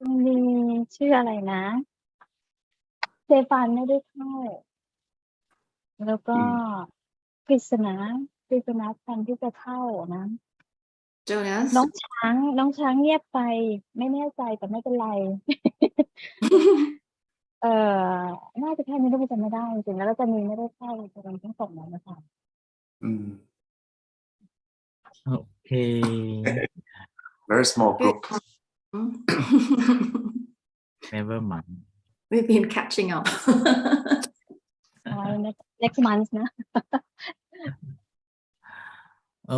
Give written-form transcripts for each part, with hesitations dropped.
มีชื่ออะไรนะเซฟานไม่ได้เข้าแล้วก็กฤษณากฤษณาแทนที่จะเข้านะ Jonas น้องช้างเงียบไปไม่แน่ใจแต่ไม่เป็นไร เออน่าจะแค่นี้ถ้าจำไม่ได้จริงๆแล้วก็จะมีไม่ได้เข้าแสดงทั้งสองนั้นนะคะ Okay, Very small group. never mind. We've been catching up. next month นะ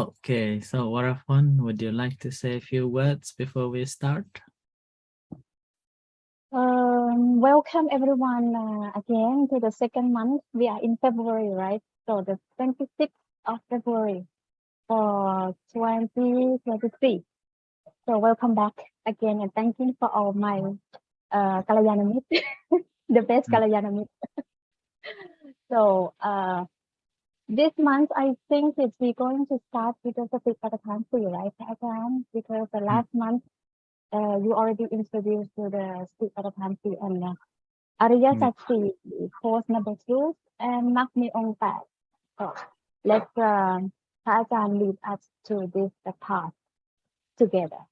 Okay, so Warafon, would you like to say a few words before we start? Welcome everyone again to the second month. We are in February, right? So the 26th of February for 2023. So welcome back again and thank you for all my Kalayana Mit, the best Kalayana Mit. So this month I think it's we're going to start with the Satipathakanti, right, Ajan? Because the last month you already introduced to the Satipathakanti and Ariya Satsi, course number 2, and Magni Ong Pat. So let's Ajan lead us to this path together.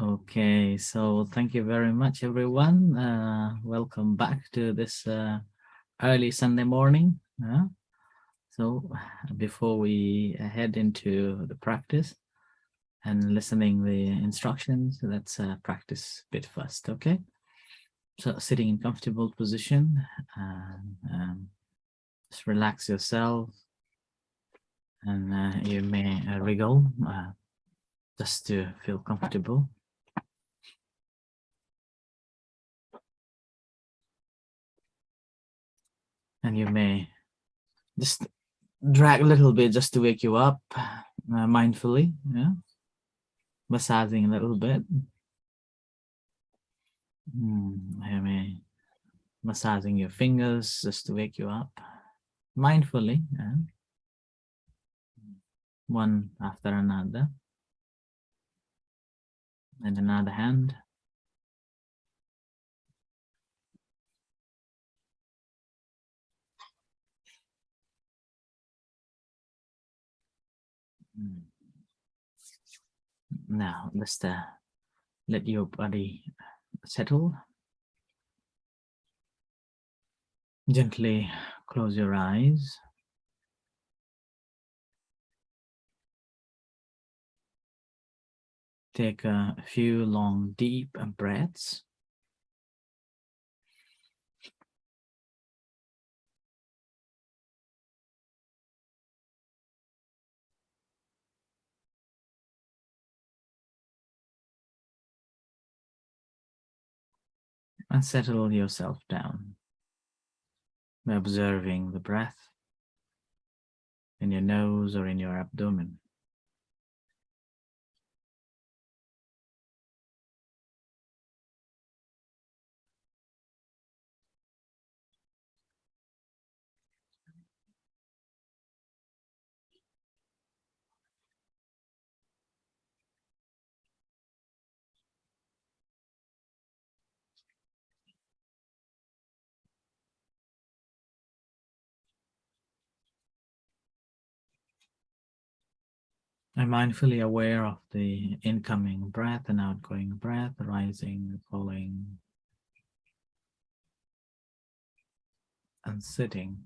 Okay, so thank you very much, everyone. Welcome back to this early Sunday morning. So before we head into the practice and listening the instructions, let's practice a bit first, okay? So sitting in comfortable position, just relax yourself, and you may wriggle just to feel comfortable. And you may just drag a little bit just to wake you up mindfully, massaging a little bit. You may massaging your fingers just to wake you up mindfully, one after another. And another hand. Now just let your body settle. Gently close your eyes. Take a few long, deep breaths. And settle yourself down by observing the breath in your nose or in your abdomen. I'm mindfully aware of the incoming breath and outgoing breath, rising, falling, and sitting.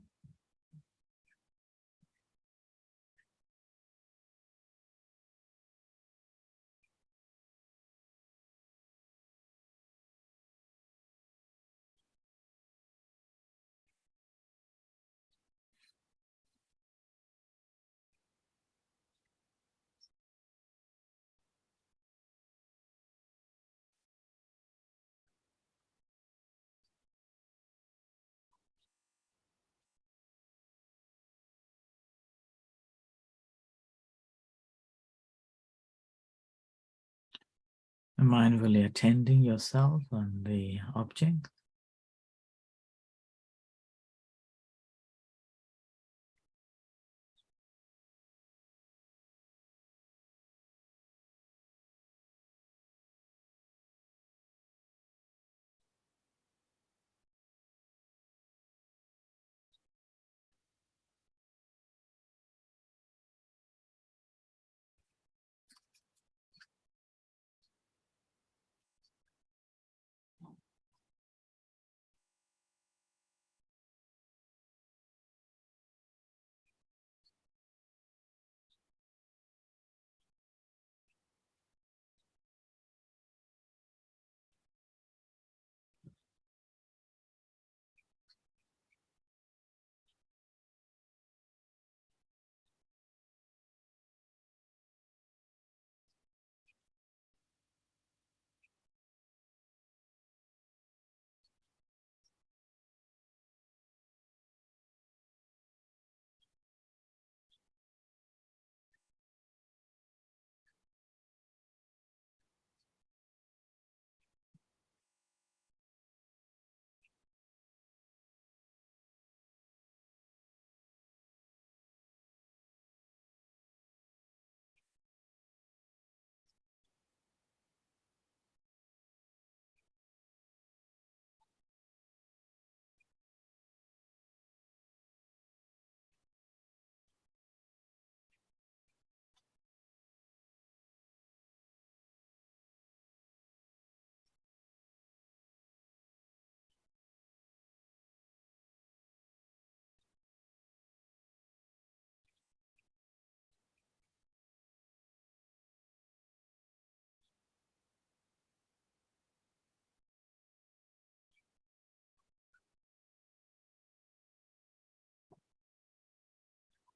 Mindfully attending yourself on the object.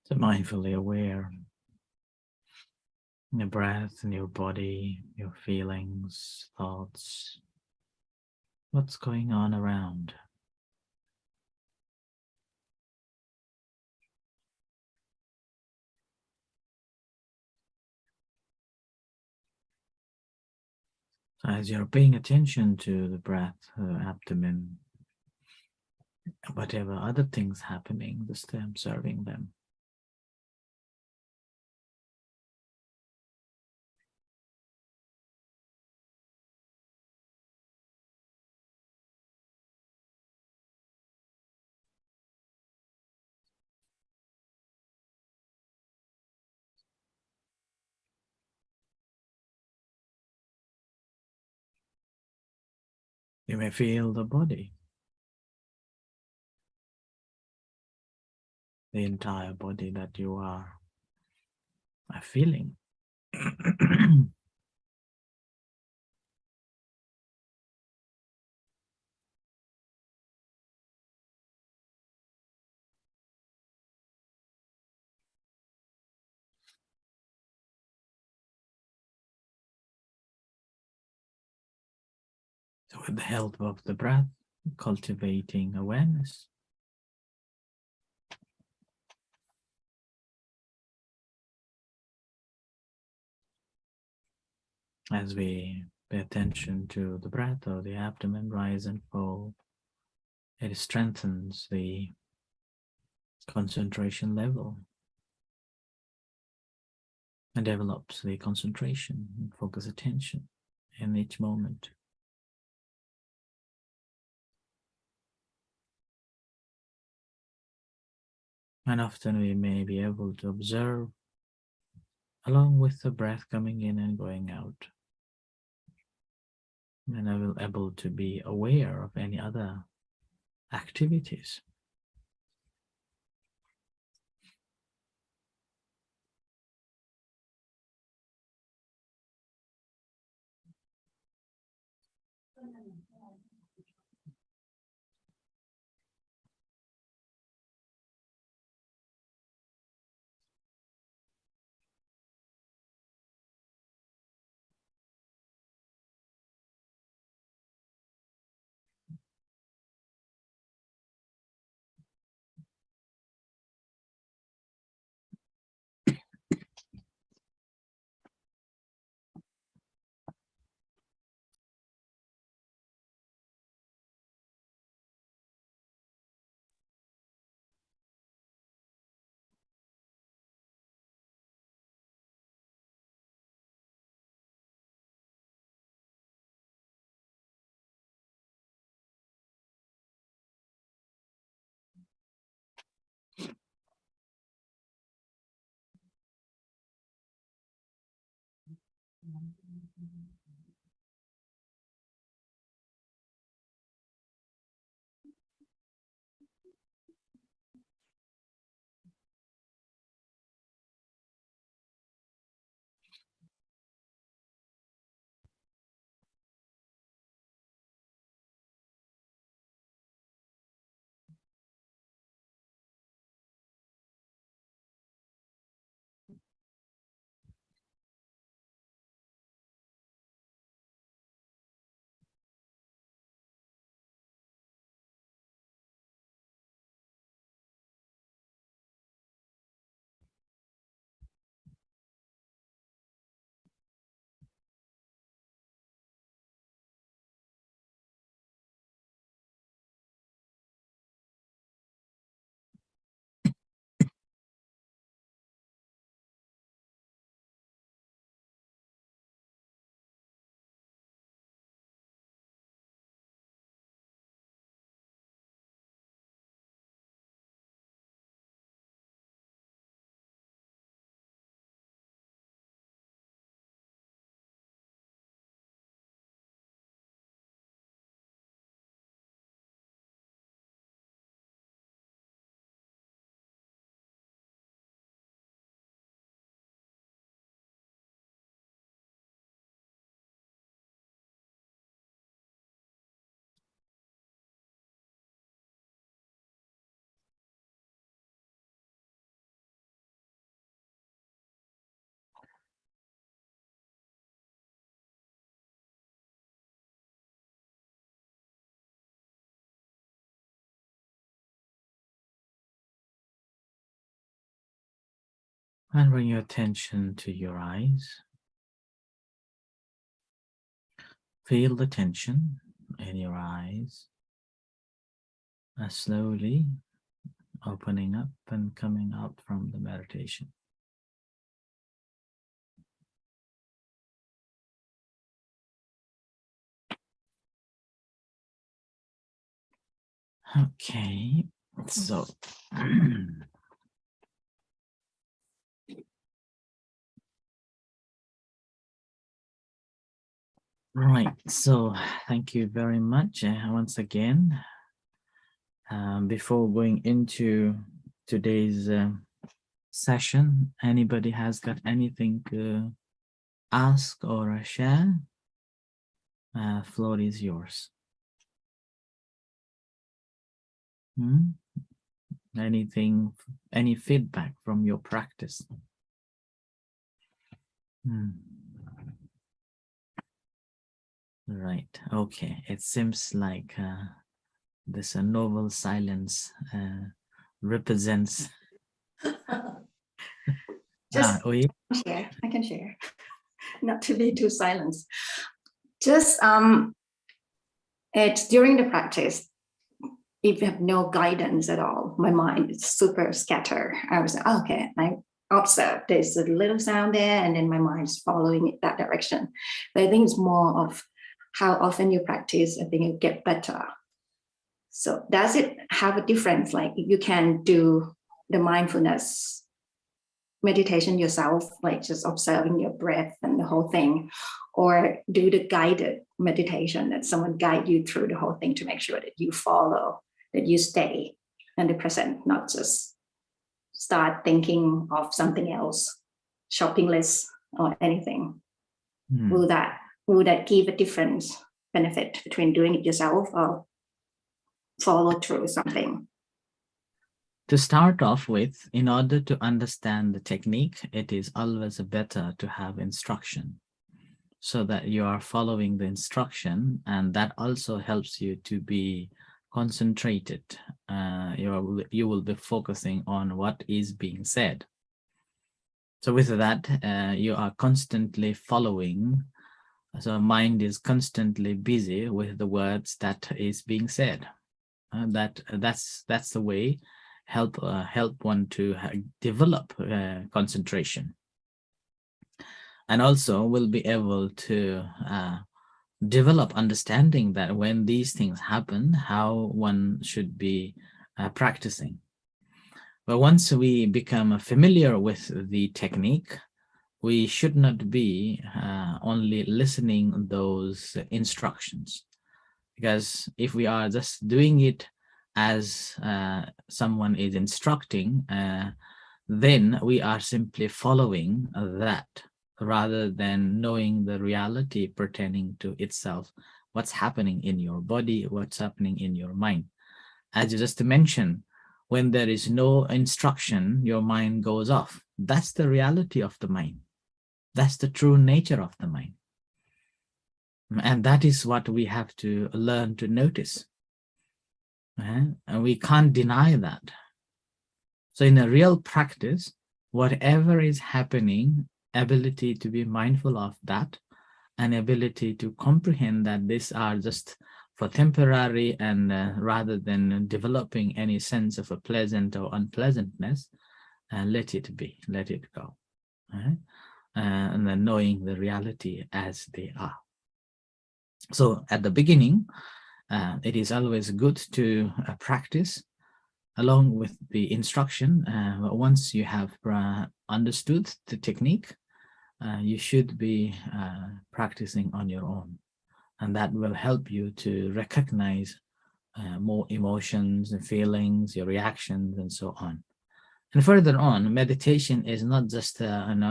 So mindfully aware. Your breath and your body, your feelings, thoughts, what's going on around. So as you're paying attention to the breath, abdomen, whatever other things happening, just observing them. You may feel the body, the entire body that you are feeling. So with the help of the breath, cultivating awareness. As we pay attention to the breath or the abdomen rise and fall, it strengthens the concentration level and develops the concentration and focus attention in each moment. And often we may be able to observe along with the breath coming in and going out. And I will able to be aware of any other activities. And bring your attention to your eyes. Feel the tension in your eyes, slowly opening up and coming out from the meditation. Okay, so right, so thank you very much once again. Before going into today's session, anybody has got anything to ask or share? Floor is yours. Anything, any feedback from your practice? Right, okay, it seems like this novel silence represents Just we share. I can share. Not to be too silent. Just it's during the practice, if you have no guidance at all, my mind is super scattered. I was like, okay, I observe there's a little sound there, and then my mind is following it that direction. But I think it's more of how often you practice. I think you get better. So does it have a difference? Like you can do the mindfulness meditation yourself, like just observing your breath and the whole thing, or do the guided meditation that someone guide you through the whole thing to make sure that you follow, that you stay in the present, not just start thinking of something else, shopping list or anything. Will that give a different benefit between doing it yourself or follow through something? To start off with, in order to understand the technique, it is always better to have instruction so that you are following the instruction, and that also helps you to be concentrated. You will be focusing on what is being said. So with that, you are constantly following. So mind is constantly busy with the words that is being said. That's the way help one to develop concentration, and also will be able to develop understanding that when these things happen, how one should be practicing. But once we become familiar with the technique, we should not be only listening those instructions, because if we are just doing it as someone is instructing, then we are simply following that rather than knowing the reality pertaining to itself, what's happening in your body, what's happening in your mind. As you just mentioned, when there is no instruction, your mind goes off. That's the reality of the mind. That's the true nature of the mind. And that is what we have to learn to notice. And we can't deny that. So in a real practice, whatever is happening, ability to be mindful of that, and ability to comprehend that these are just for temporary, and rather than developing any sense of a pleasant or unpleasantness, let it be, let it go. And then knowing the reality as they are. So at the beginning, it is always good to practice along with the instruction. Once you have understood the technique, you should be practicing on your own. And that will help you to recognize more emotions and feelings, your reactions, and so on. And further on, meditation is not just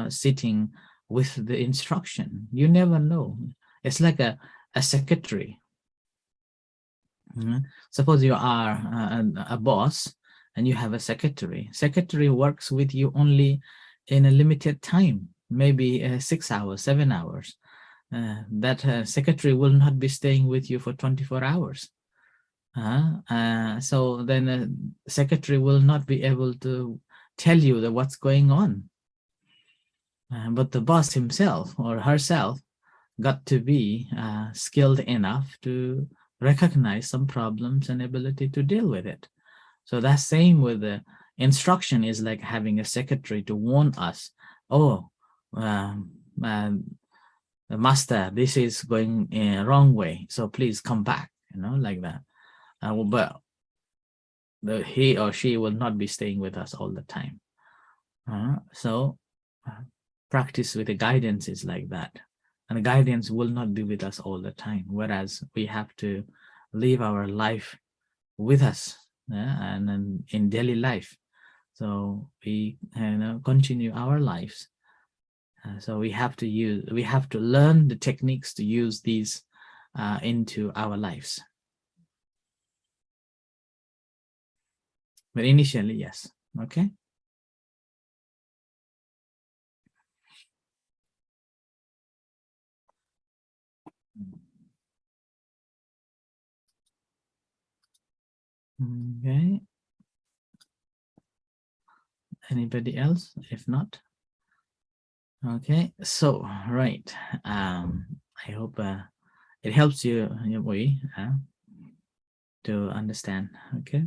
sitting with the instruction. You never know. It's like a secretary. Suppose you are a boss and you have a secretary. Secretary works with you only in a limited time, maybe 6 hours, 7 hours. That secretary will not be staying with you for 24 hours. So then a secretary will not be able to tell you that what's going on. But the boss himself or herself got to be skilled enough to recognize some problems and ability to deal with it. So that's same with the instruction is like having a secretary to warn us, oh, master, this is going wrong way, so please come back, like that. But he or she will not be staying with us all the time. So practice with the guidance is like that. And the guidance will not be with us all the time, whereas we have to live our life with us and in daily life. So we continue our lives. So we have to learn the techniques to use these into our lives. But initially, yes. Okay. Okay. Anybody else? If not, okay. So right. I hope it helps you to understand. Okay.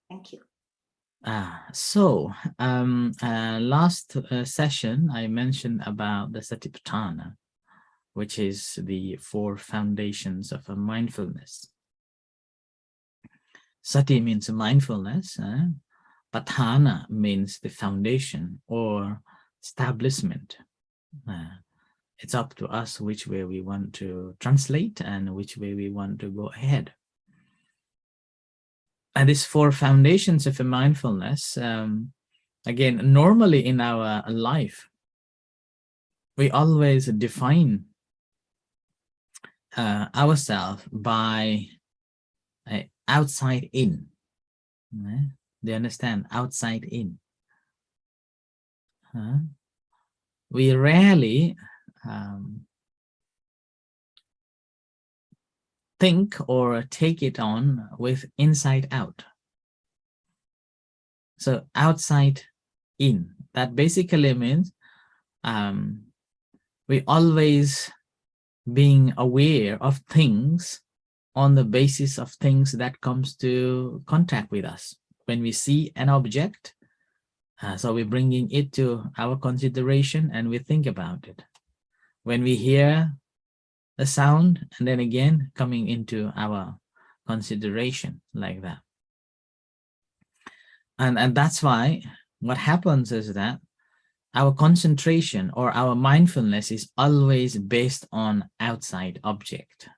Thank you. So last session I mentioned about the Satipatthana, which is the 4 foundations of a mindfulness. Sati means mindfulness. Patthana means the foundation or establishment. It's up to us which way we want to translate and which way we want to go ahead. And these 4 foundations of a mindfulness, again, normally in our life, we always define ourselves by outside in. Do you understand? Outside in. We rarely think or take it on with inside out. So outside in, that basically means we always being aware of things on the basis of things that comes to contact with us. When we see an object, so we're bringing it to our consideration and we think about it. When we hear a sound, and then again coming into our consideration like that. And that's why what happens is that our concentration or our mindfulness is always based on outside object,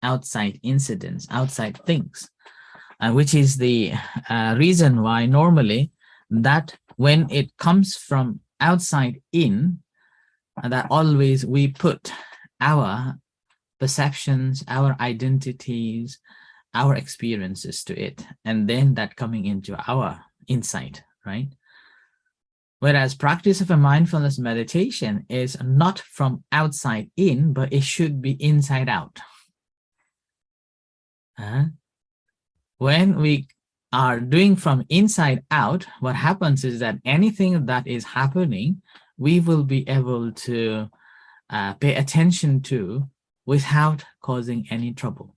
outside incidents, outside things, which is the reason why normally that when it comes from outside in, that always we put our perceptions, our identities, our experiences to it, and then that coming into our insight, right? Whereas practice of a mindfulness meditation is not from outside in, but it should be inside out. When we are doing from inside out, what happens is that anything that is happening, we will be able to pay attention to without causing any trouble.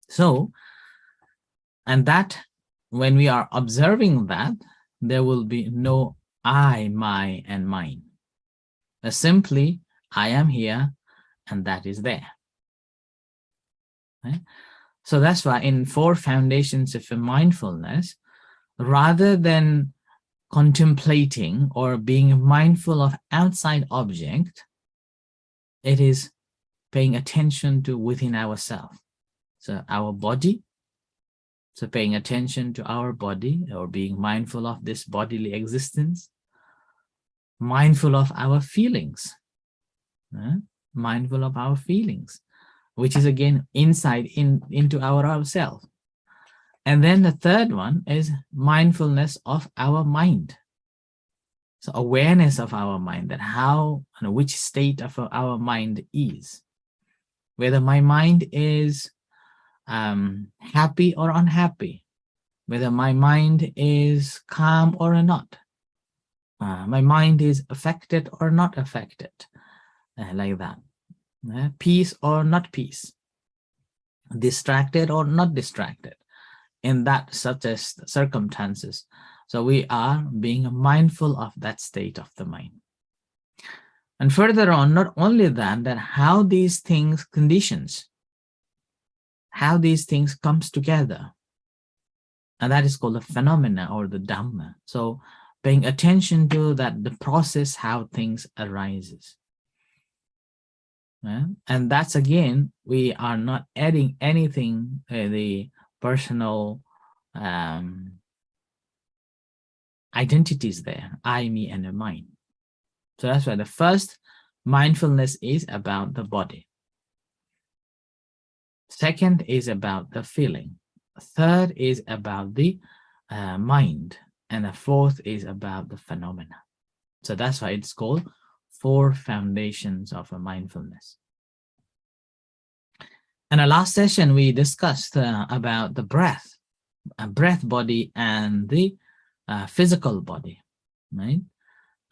So, and that when we are observing that, there will be no I, my, and mine. Simply, I am here and that is there. Right? So that's why in 4 foundations of mindfulness, rather than contemplating or being mindful of outside object, it is paying attention to within ourselves. So our body, so paying attention to our body or being mindful of this bodily existence, mindful of our feelings, mindful of our feelings, which is again inside into ourselves. And then the third one is mindfulness of our mind. So awareness of our mind, that how and which state of our mind is, whether my mind is happy or unhappy, whether my mind is calm or not. My mind is affected or not affected, like that. Peace or not peace, distracted or not distracted, in that such as circumstances. So we are being mindful of that state of the mind. And further on, not only that how these things conditions, how these things comes together, and that is called the phenomena or the Dhamma. So paying attention to that, the process, how things arises. And that's, again, we are not adding anything, the personal identities there, I, me, and the mind. So that's why the first mindfulness is about the body. Second is about the feeling. Third is about the mind. And the fourth is about the phenomena. So that's why it's called 4 foundations of a mindfulness. In the last session, we discussed about the breath body and the physical body, right?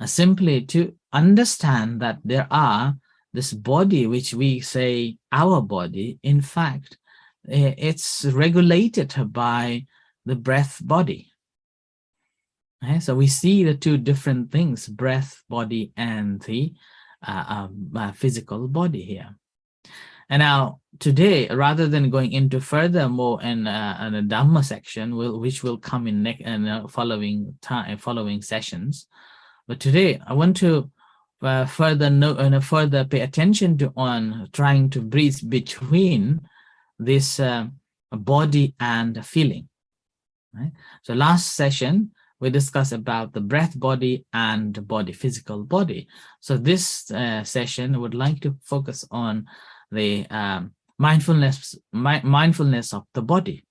Simply to understand that there are this body, which we say our body, in fact, it's regulated by the breath body. Okay? So we see the 2 different things, breath body and the physical body here. And now today, rather than going into further more in the Dhamma section, which will come in following sessions, but today I want to further pay attention to on trying to bridge between this body and feeling. Right? So last session we discussed about the breath body and the body, physical body. So this session would like to focus on the mindfulness of the body,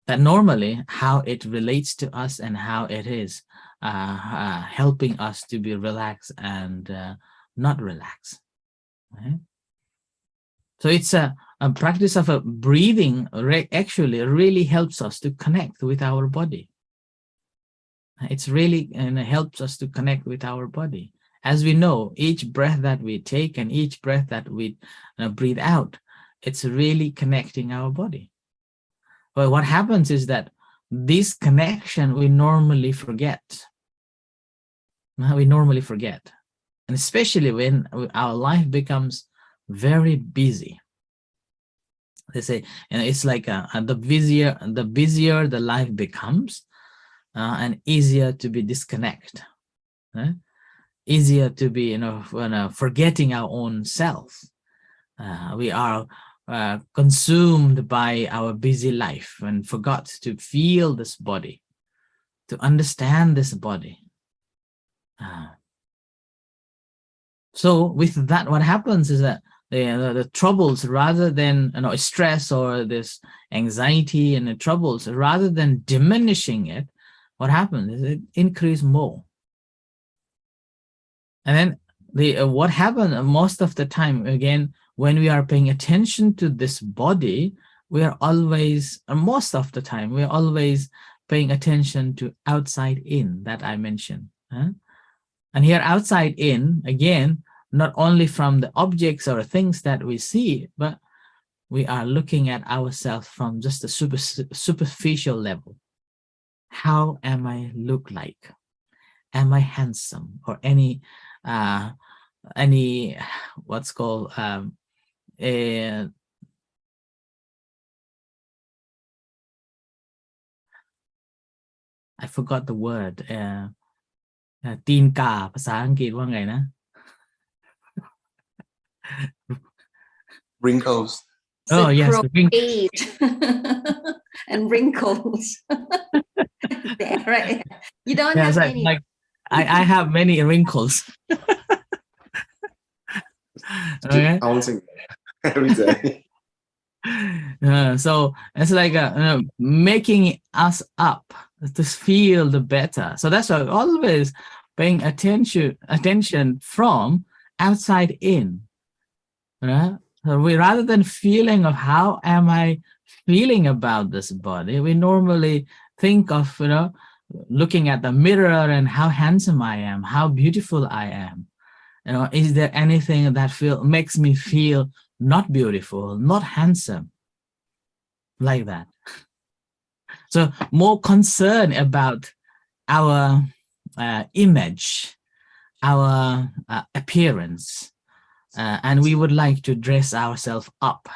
that normally how it relates to us and how it is helping us to be relaxed and not relaxed. Right? So it's a practice of a breathing actually really helps us to connect with our body. It's really helps us to connect with our body. As we know, each breath that we take and each breath that we breathe out, it's really connecting our body. But what happens is that this connection we normally forget. We normally forget. And especially when our life becomes very busy. They say, it's like the busier the life becomes, and easier to be disconnected. Easier to be forgetting our own self. We are consumed by our busy life and forgot to feel this body, to understand this body. So with that, what happens is that the troubles, rather than stress or this anxiety and the troubles, rather than diminishing it, what happens is it increases more. And then what happens most of the time, again, when we are paying attention to this body, we are always, most of the time, we're always paying attention to outside in, that I mentioned. And here outside in, again, not only from the objects or things that we see, but we are looking at ourselves from just a superficial level. How am I look like? Am I handsome? Or any what's called I forgot the word. ตีนกาภาษาอังกฤษว่าไงนะ Wrinkles. Oh yes, and wrinkles. There, right? You don't have any. Like I have many wrinkles. Okay. Bouncing every day. So it's like making us up to feel the better. So that's why always paying attention from outside in. So we, rather than feeling of how am I feeling about this body, we normally think of looking at the mirror and how handsome I am, how beautiful I am. Is there anything that makes me feel not beautiful, not handsome, like that? So more concern about our image, our appearance, and we would like to dress ourselves up,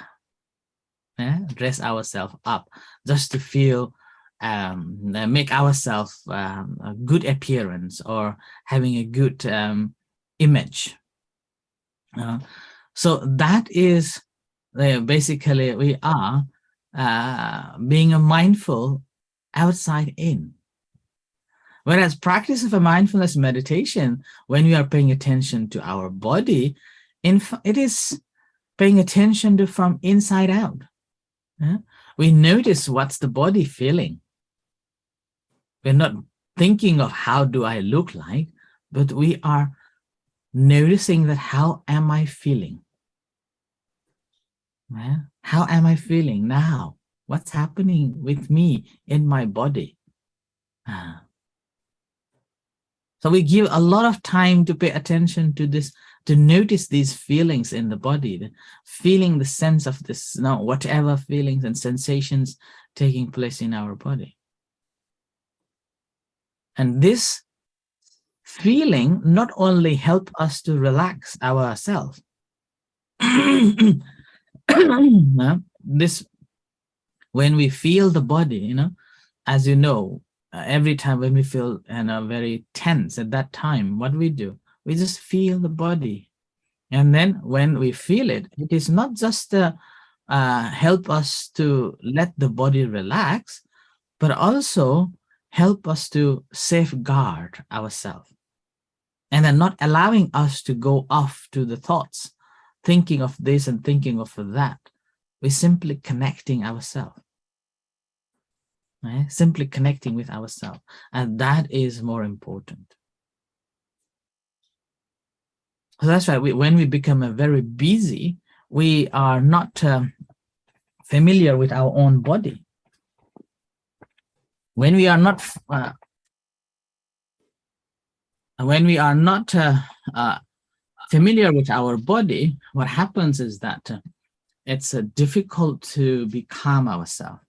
just to feel, make ourselves a good appearance or having a good image. So that is basically we are being a mindful outside in. Whereas practice of a mindfulness meditation, when we are paying attention to our body, it is paying attention to from inside out. We notice what's the body feeling. We're not thinking of how do I look like, but we are noticing that how am I feeling? How am I feeling now? What's happening with me in my body? So we give a lot of time to pay attention to this, to notice these feelings in the body, feeling the sense of this, whatever feelings and sensations taking place in our body. And this feeling not only help us to relax ourselves, this, when we feel the body, as you know, every time when we feel very tense at that time, what we do, we just feel the body. And then when we feel it, it is not just help us to let the body relax, but also help us to safeguard ourselves. And then not allowing us to go off to the thoughts, thinking of this and thinking of that. We're simply connecting ourselves. Right? Simply connecting with ourselves. And that is more important. So that's why when we become very busy, we are not familiar with our own body. When we are not familiar with our body, what happens is that it's difficult to be calm ourselves.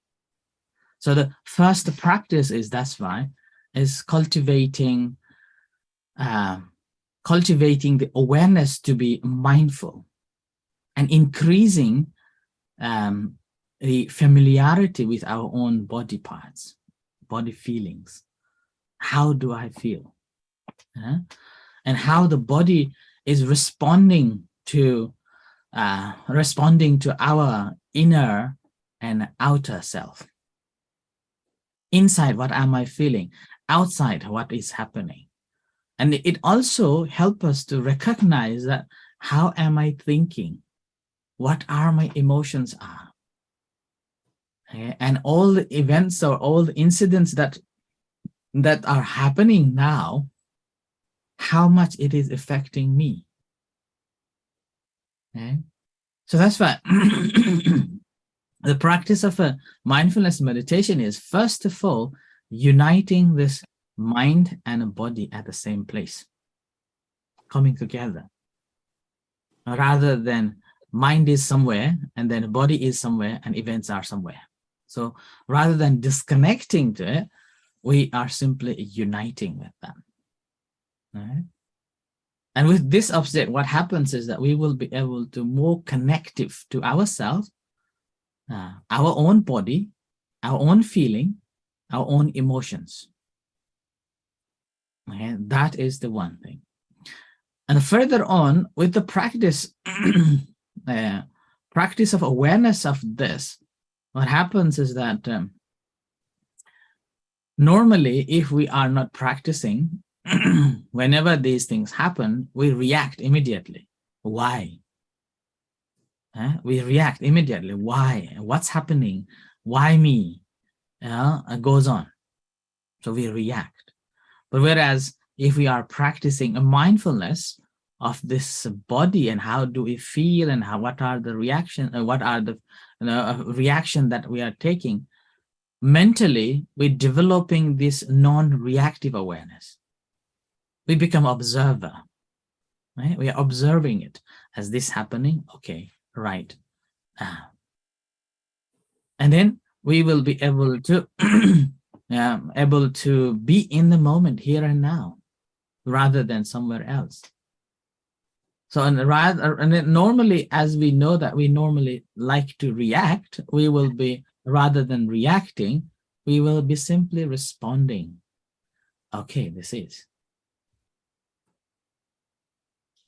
So the first practice is cultivating the awareness to be mindful and increasing the familiarity with our own body parts, body feelings. How do I feel? And how the body is responding to our inner and outer self. Inside, what am I feeling? Outside, what is happening? And it also helps us to recognize that how am I thinking? What are my emotions are? Okay? And all the events or all the incidents that are happening now, how much it is affecting me. Okay? So that's why the practice of a mindfulness meditation is, first of all, uniting this mind and a body at the same place, coming together, rather than mind is somewhere and then body is somewhere and events are somewhere. So rather than disconnecting to it, we are simply uniting with them. Right? And with this object, what happens is that we will be able to more connective to ourselves, our own body, our own feeling, our own emotions. Okay? That is the one thing. And further on, with the practice of awareness of this, what happens is that normally, if we are not practicing, whenever these things happen, we react immediately. Why? We react immediately. Why? What's happening? Why me? It goes on. So we react. But whereas if we are practicing a mindfulness of this body and how do we feel and what are the reaction, what are the reaction that we are taking, mentally, we're developing this non-reactive awareness. We become observer, right? We are observing it as this happening. Okay, right. And then we will be able to be in the moment, here and now, rather than somewhere else. So and then normally, as we know that we normally like to react, we will be, rather than reacting, we will be simply responding. Okay, this is.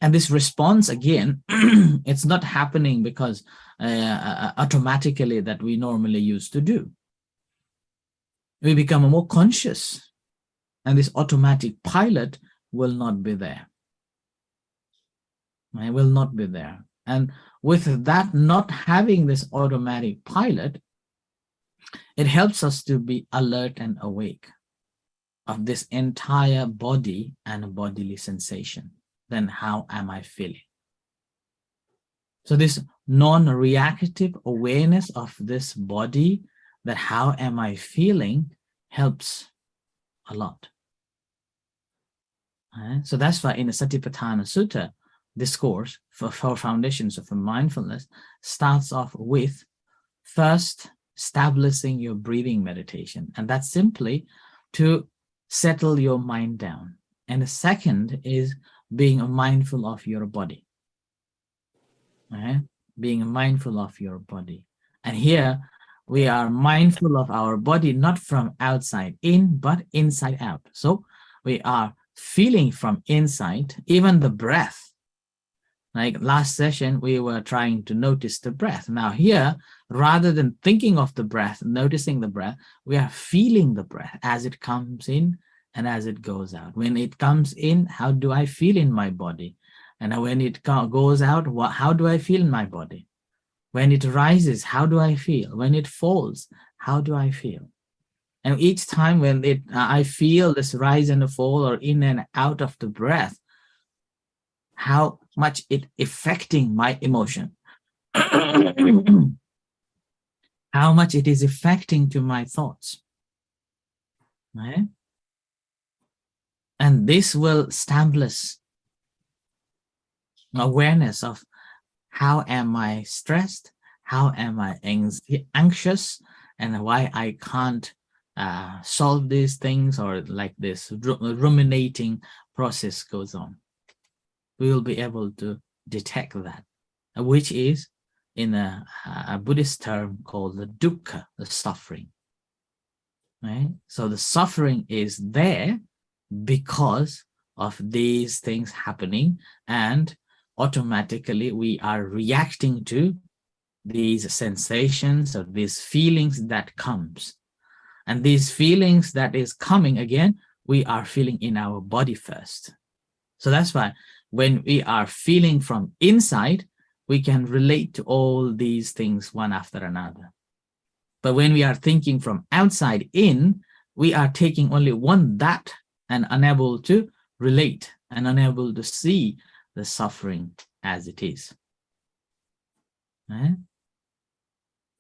And this response, again, it's not happening because automatically that we normally used to do. We become more conscious, and this automatic pilot will not be there. It will not be there. And with that not having this automatic pilot, it helps us to be alert and awake of this entire body and bodily sensation. Then how am I feeling? So this non-reactive awareness of this body, that how am I feeling, helps a lot. So that's why in the Satipatthana Sutta discourse for foundations of mindfulness starts off with first establishing your breathing meditation, and that's simply to settle your mind down. And the second is being mindful of your body. Being mindful of your body. And here we are mindful of our body, not from outside in, but inside out. So we are feeling from inside, even the breath. Like last session, we were trying to notice the breath. Now here, rather than thinking of the breath, noticing the breath, we are feeling the breath as it comes in and as it goes out. When it comes in, how do I feel in my body? And when it goes out, how do I feel in my body? When it rises, how do I feel? When it falls, how do I feel? And each time when I feel this rise and fall or in and out of the breath, how much it affecting my emotion, how much it is affecting to my thoughts, right? And this will establish awareness of how am I stressed, how am I anxious, and why I can't solve these things, or like this ruminating process goes on. We will be able to detect that, which is in a Buddhist term called the dukkha, the suffering. Right? So the suffering is there because of these things happening, and automatically we are reacting to these sensations or these feelings that comes. And these feelings that is coming, again, we are feeling in our body first. So that's why when we are feeling from inside, we can relate to all these things one after another. But when we are thinking from outside in, we are taking only one that and unable to relate and unable to see the suffering as it is. Right?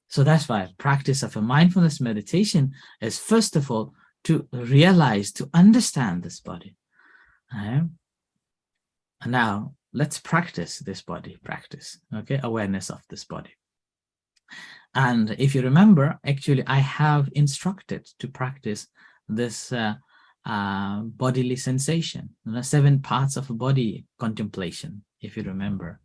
So that's why practice of a mindfulness meditation is, first of all, to realize, to understand this body. Right? And now let's practice this body practice, okay? Awareness of this body. And if you remember, actually, I have instructed to practice this bodily sensation, 7 parts of body contemplation, if you remember.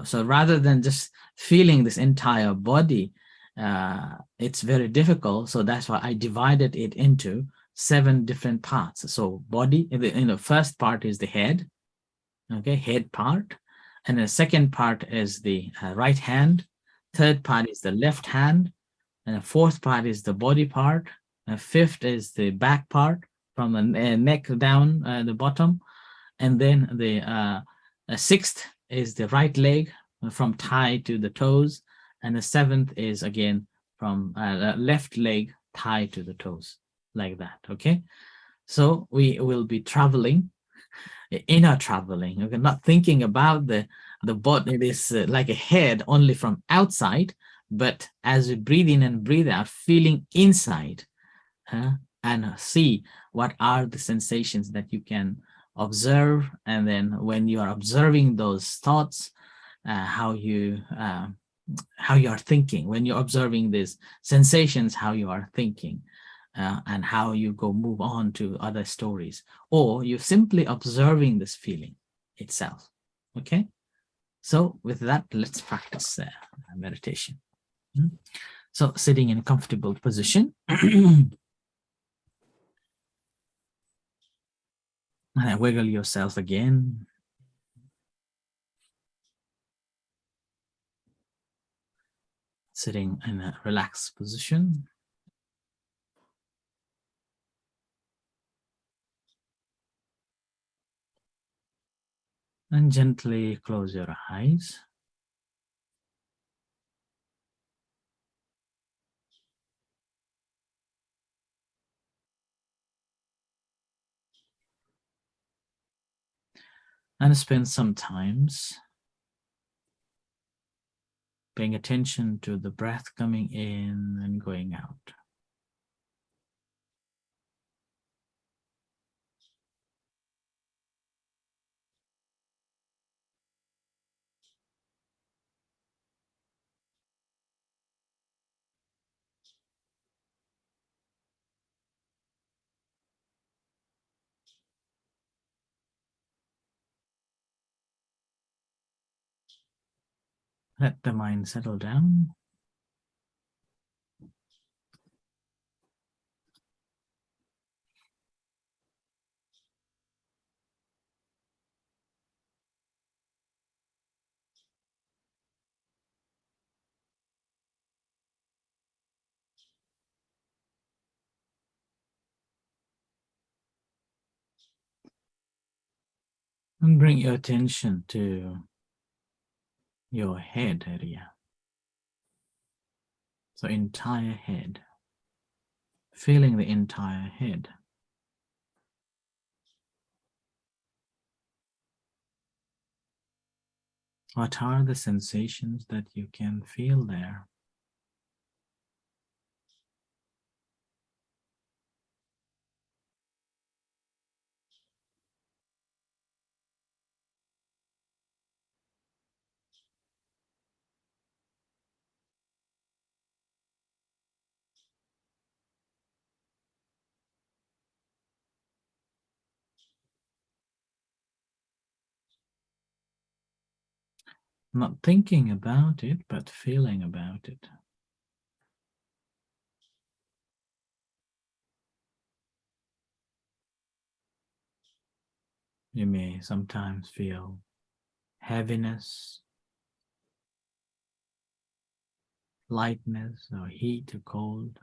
So rather than just feeling this entire body, it's very difficult. So that's why I divided it into 7 different parts. So body, the first part is the head, okay, head part. And the second part is the right hand. Third part is the left hand. And the fourth part is the body part. And fifth is the back part from the neck down the bottom. And then the sixth is the right leg from thigh to the toes. And the 7th is again from left leg thigh to the toes, like that, okay? So we will be traveling, inner traveling. Okay, not thinking about the body. It is like a head only from outside, But as we breathe in and breathe out, feeling inside, and see what are the sensations that you can observe. And then when you are observing those thoughts, how you are thinking, when you're observing these sensations, how you are thinking, and how you go move on to other stories, or you're simply observing this feeling itself. Okay, so with that, let's practice meditation. So sitting in a comfortable position. And wiggle yourself again. Sitting in a relaxed position. And gently close your eyes. And spend some time paying attention to the breath coming in and going out. Let the mind settle down. And bring your attention to your head area. So entire head. Feeling the entire head. What are the sensations that you can feel there? Not thinking about it, but feeling about it. You may sometimes feel heaviness, lightness, or heat or cold.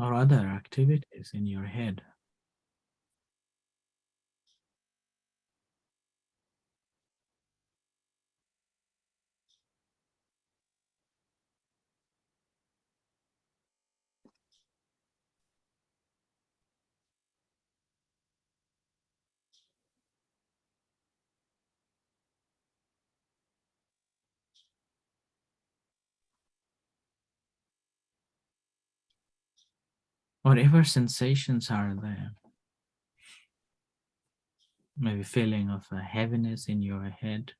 Or other activities in your head. Whatever sensations are there. Maybe feeling of a heaviness in your head,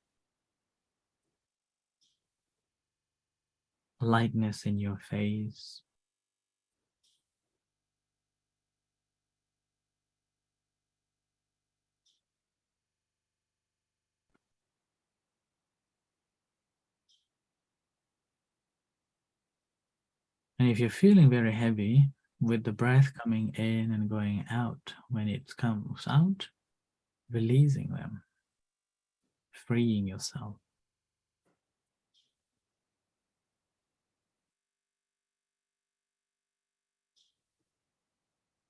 lightness in your face, and if you're feeling very heavy, with the breath coming in and going out, when it comes out, releasing them, freeing yourself.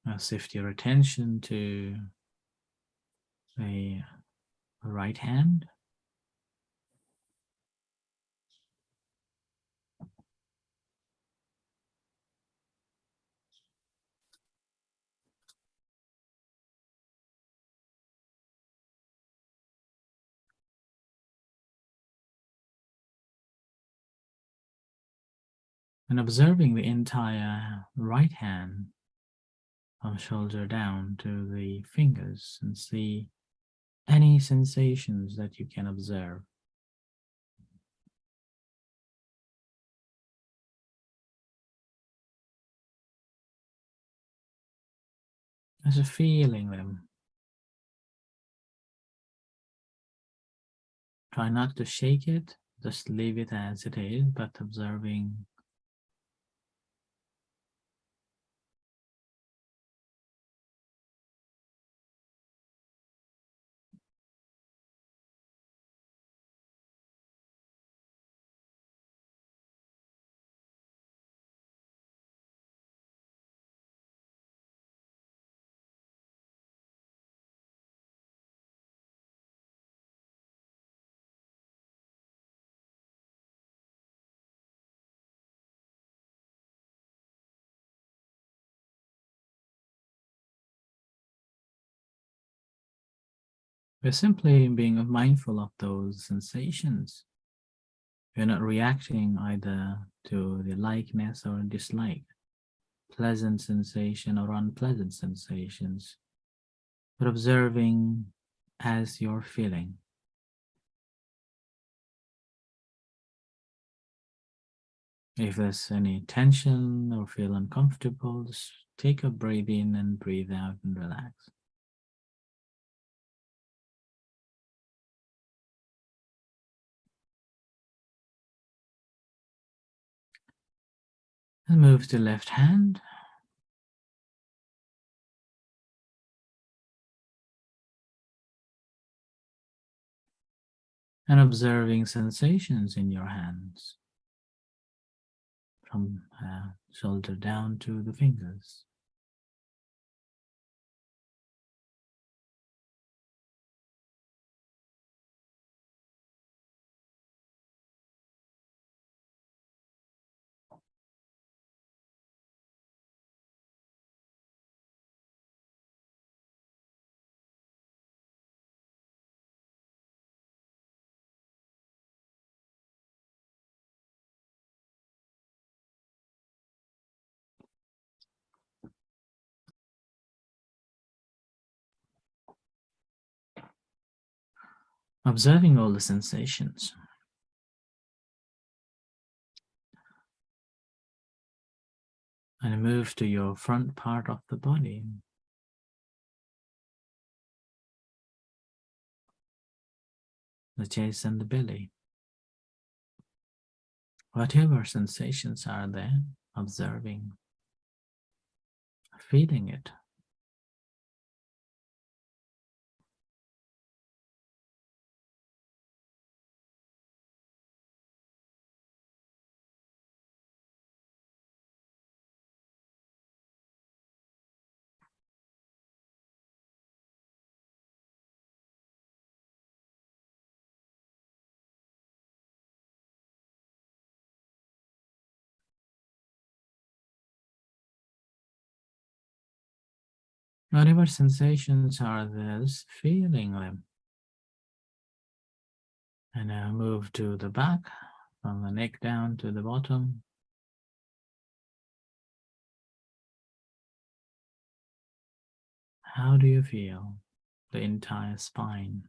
Now shift your attention to the right hand. and observing the entire right hand from shoulder down to the fingers, and see any sensations that you can observe. Just feeling them. Try not to shake it, just leave it as it is, but observing. We're simply being mindful of those sensations. We're not reacting either to the likeness or dislike, pleasant sensation or unpleasant sensations, but observing as you're feeling. If there's any tension or feel uncomfortable, just take a breath in and breathe out and relax. And move to left hand. And observing sensations in your hands, from shoulder down to the fingers. Observing all the sensations. And move to your front part of the body. The chest and the belly. Whatever sensations are there, observing, feeling it. Whatever sensations are there, just feeling them. And now move to the back, from the neck down to the bottom. How do you feel the entire spine?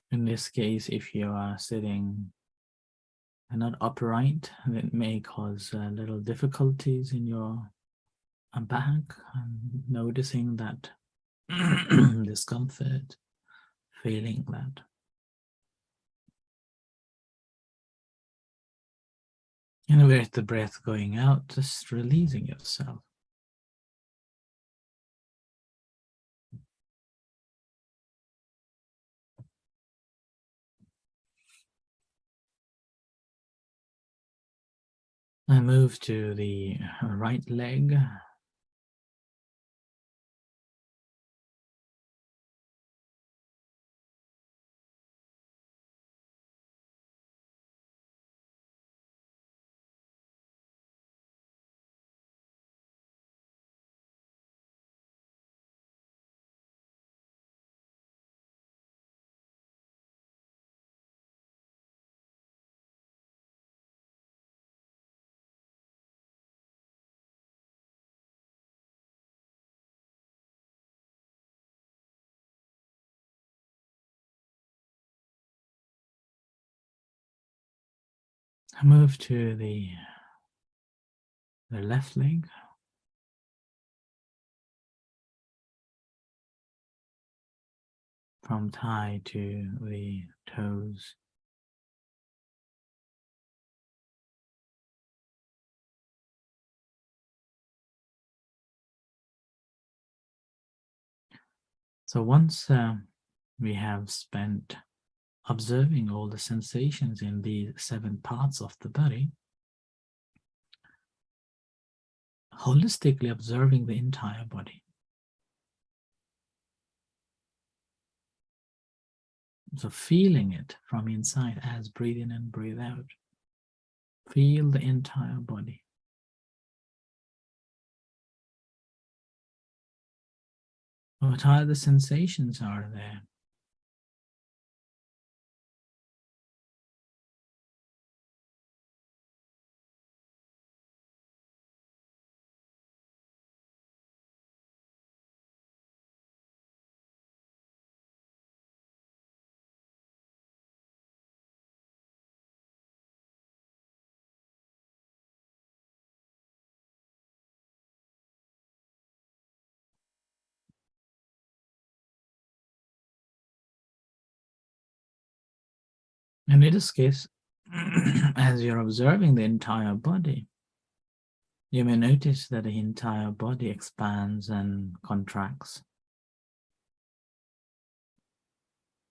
In this case, if you are sitting and not upright, it may cause little difficulties in your back, and noticing that discomfort, feeling that. And with the breath going out, just releasing yourself. I move to the right leg. Move to the left leg. From thigh to the toes. So once we have spent observing all the sensations in the 7 parts of the body, holistically observing the entire body. So feeling it from inside as breathe in and breathe out. Feel the entire body. What are the sensations are there? And in this case, as you're observing the entire body, you may notice that the entire body expands and contracts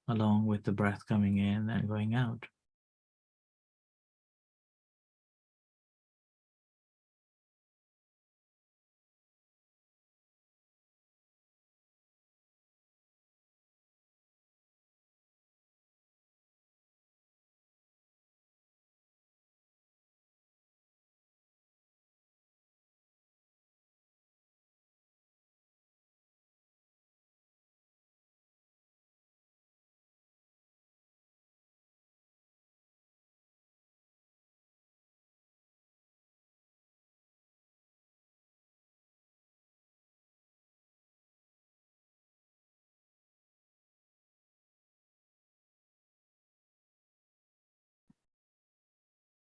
along with the breath coming in and going out.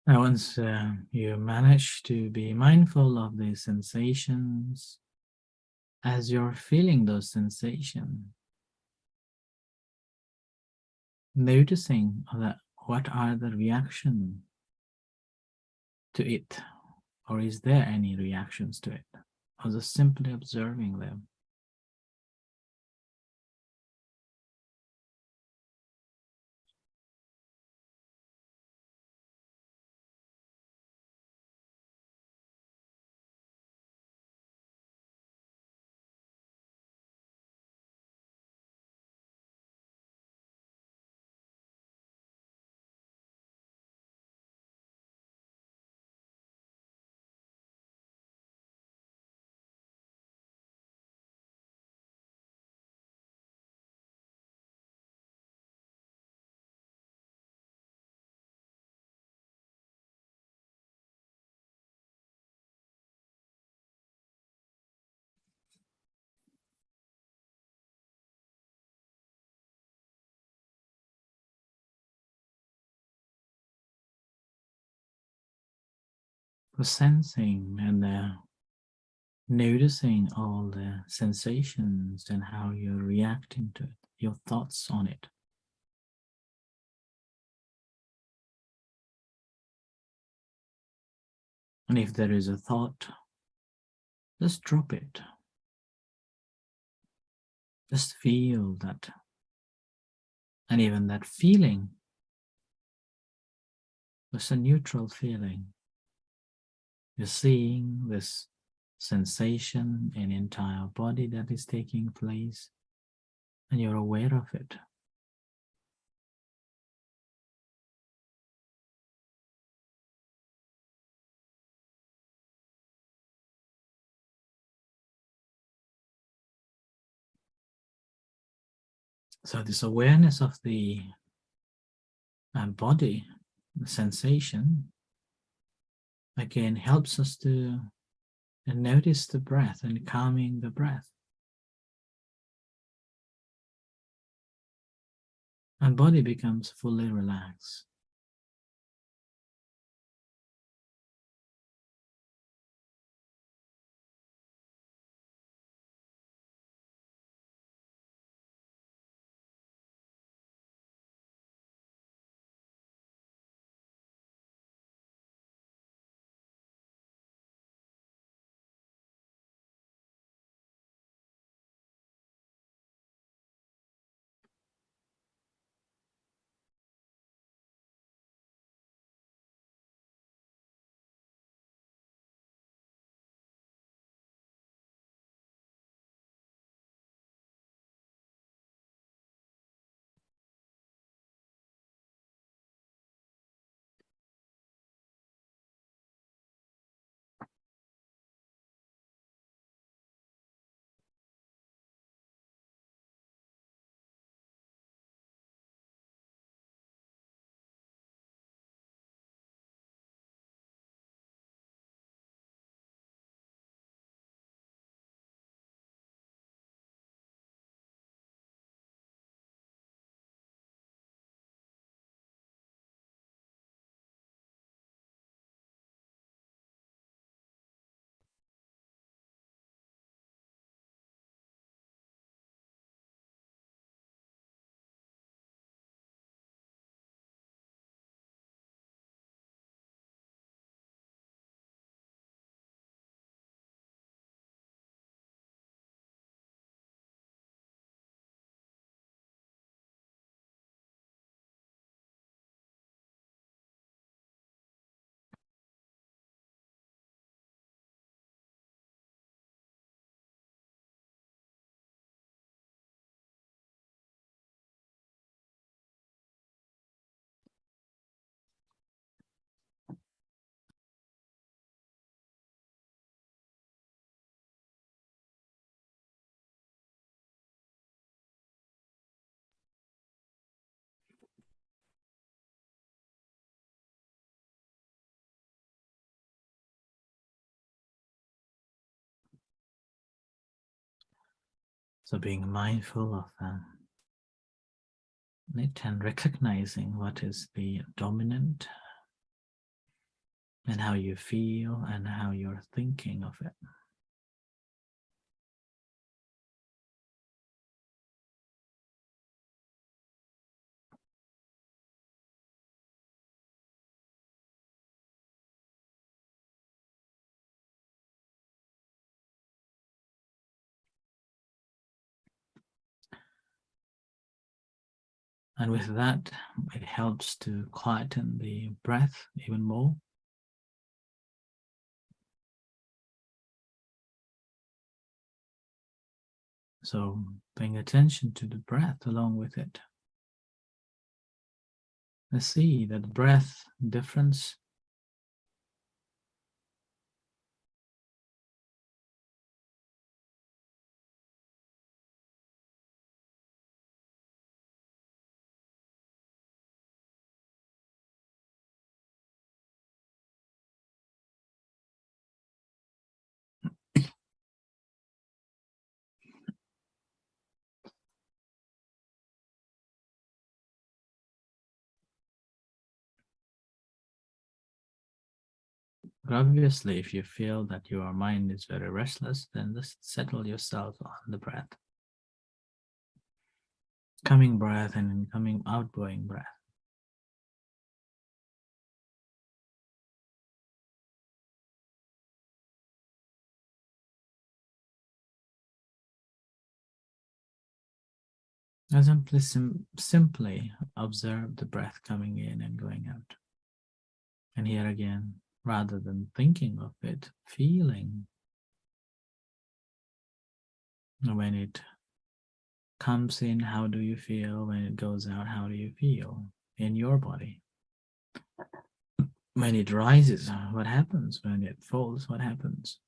Now, once you manage to be mindful of the sensations, as you're feeling those sensations, noticing that what are the reactions to it, or is there any reactions to it, or just simply observing them. For sensing and noticing all the sensations and how you're reacting to it, your thoughts on it. And if there is a thought, just drop it. Just feel that. And even that feeling was a neutral feeling. You're seeing this sensation in entire body that is taking place, and you're aware of it. So this awareness of the body, the sensation, again helps us to notice the breath and calming the breath. And body becomes fully relaxed. So being mindful of it and recognizing what is the dominant and how you feel and how you're thinking of it. And with that, it helps to quieten the breath even more. So paying attention to the breath along with it. Let's see that breath difference. But obviously, if you feel that your mind is very restless, then just settle yourself on the breath. Coming breath and incoming outgoing breath. And simply observe the breath coming in and going out. And here again, rather than thinking of it, feeling. When it comes in, how do you feel? When it goes out, how do you feel in your body? When it rises, what happens? When it falls, what happens?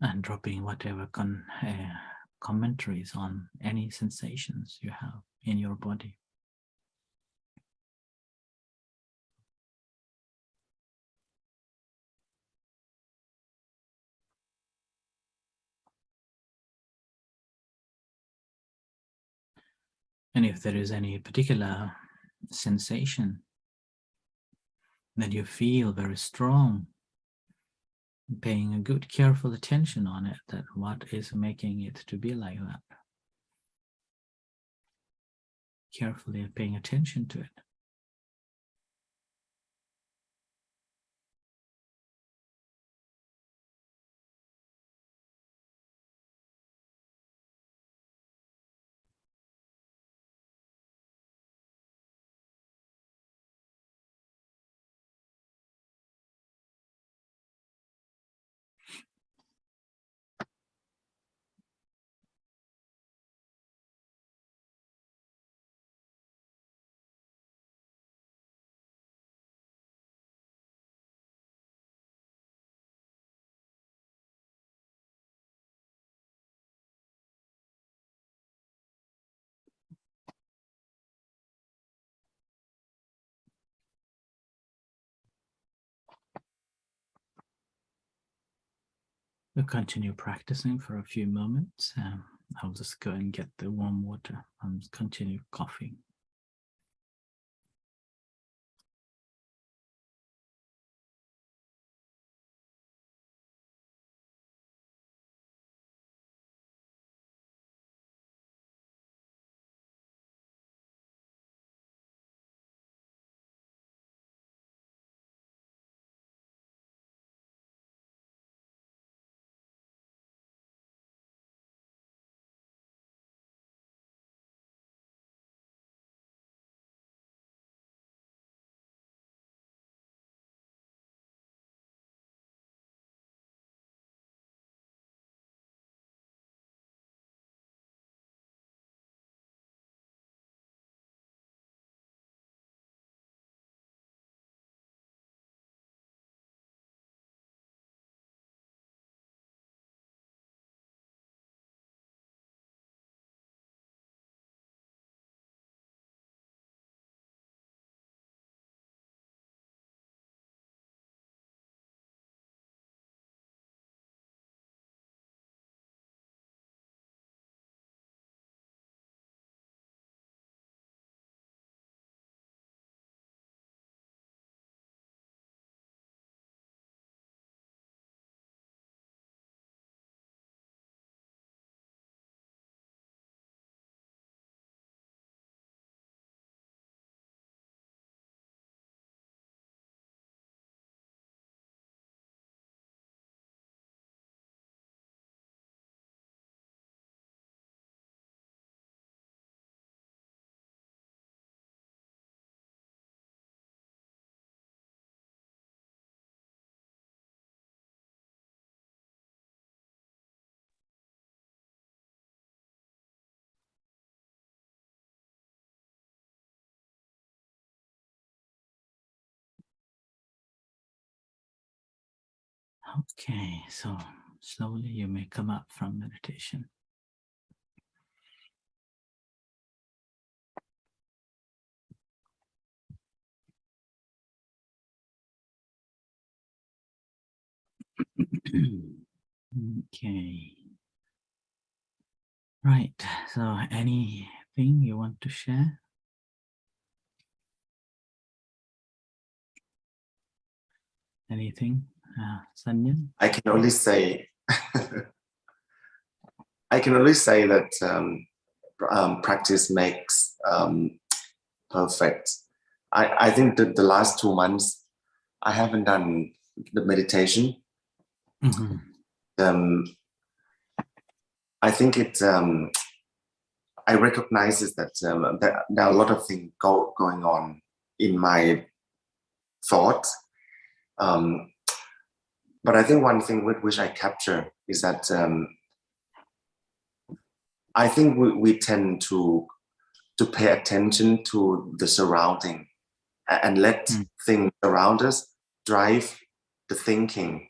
and dropping whatever commentaries on any sensations you have in your body. And if there is any particular sensation that you feel very strong, paying a good careful attention on it, that what is making it to be like that. Carefully paying attention to it. We'll continue practicing for a few moments. I'll just go and get the warm water and continue coughing. Okay, so slowly you may come up from meditation. Okay. Right, so anything you want to share? Anything, Sanyan? I can only say, that practice makes perfect. I think that the last 2 months I haven't done the meditation. Mm-hmm. I think it. I recognize that there are a lot of things going on in my thoughts. But I think one thing which I capture is that I think we tend to pay attention to the surrounding and let things around us drive the thinking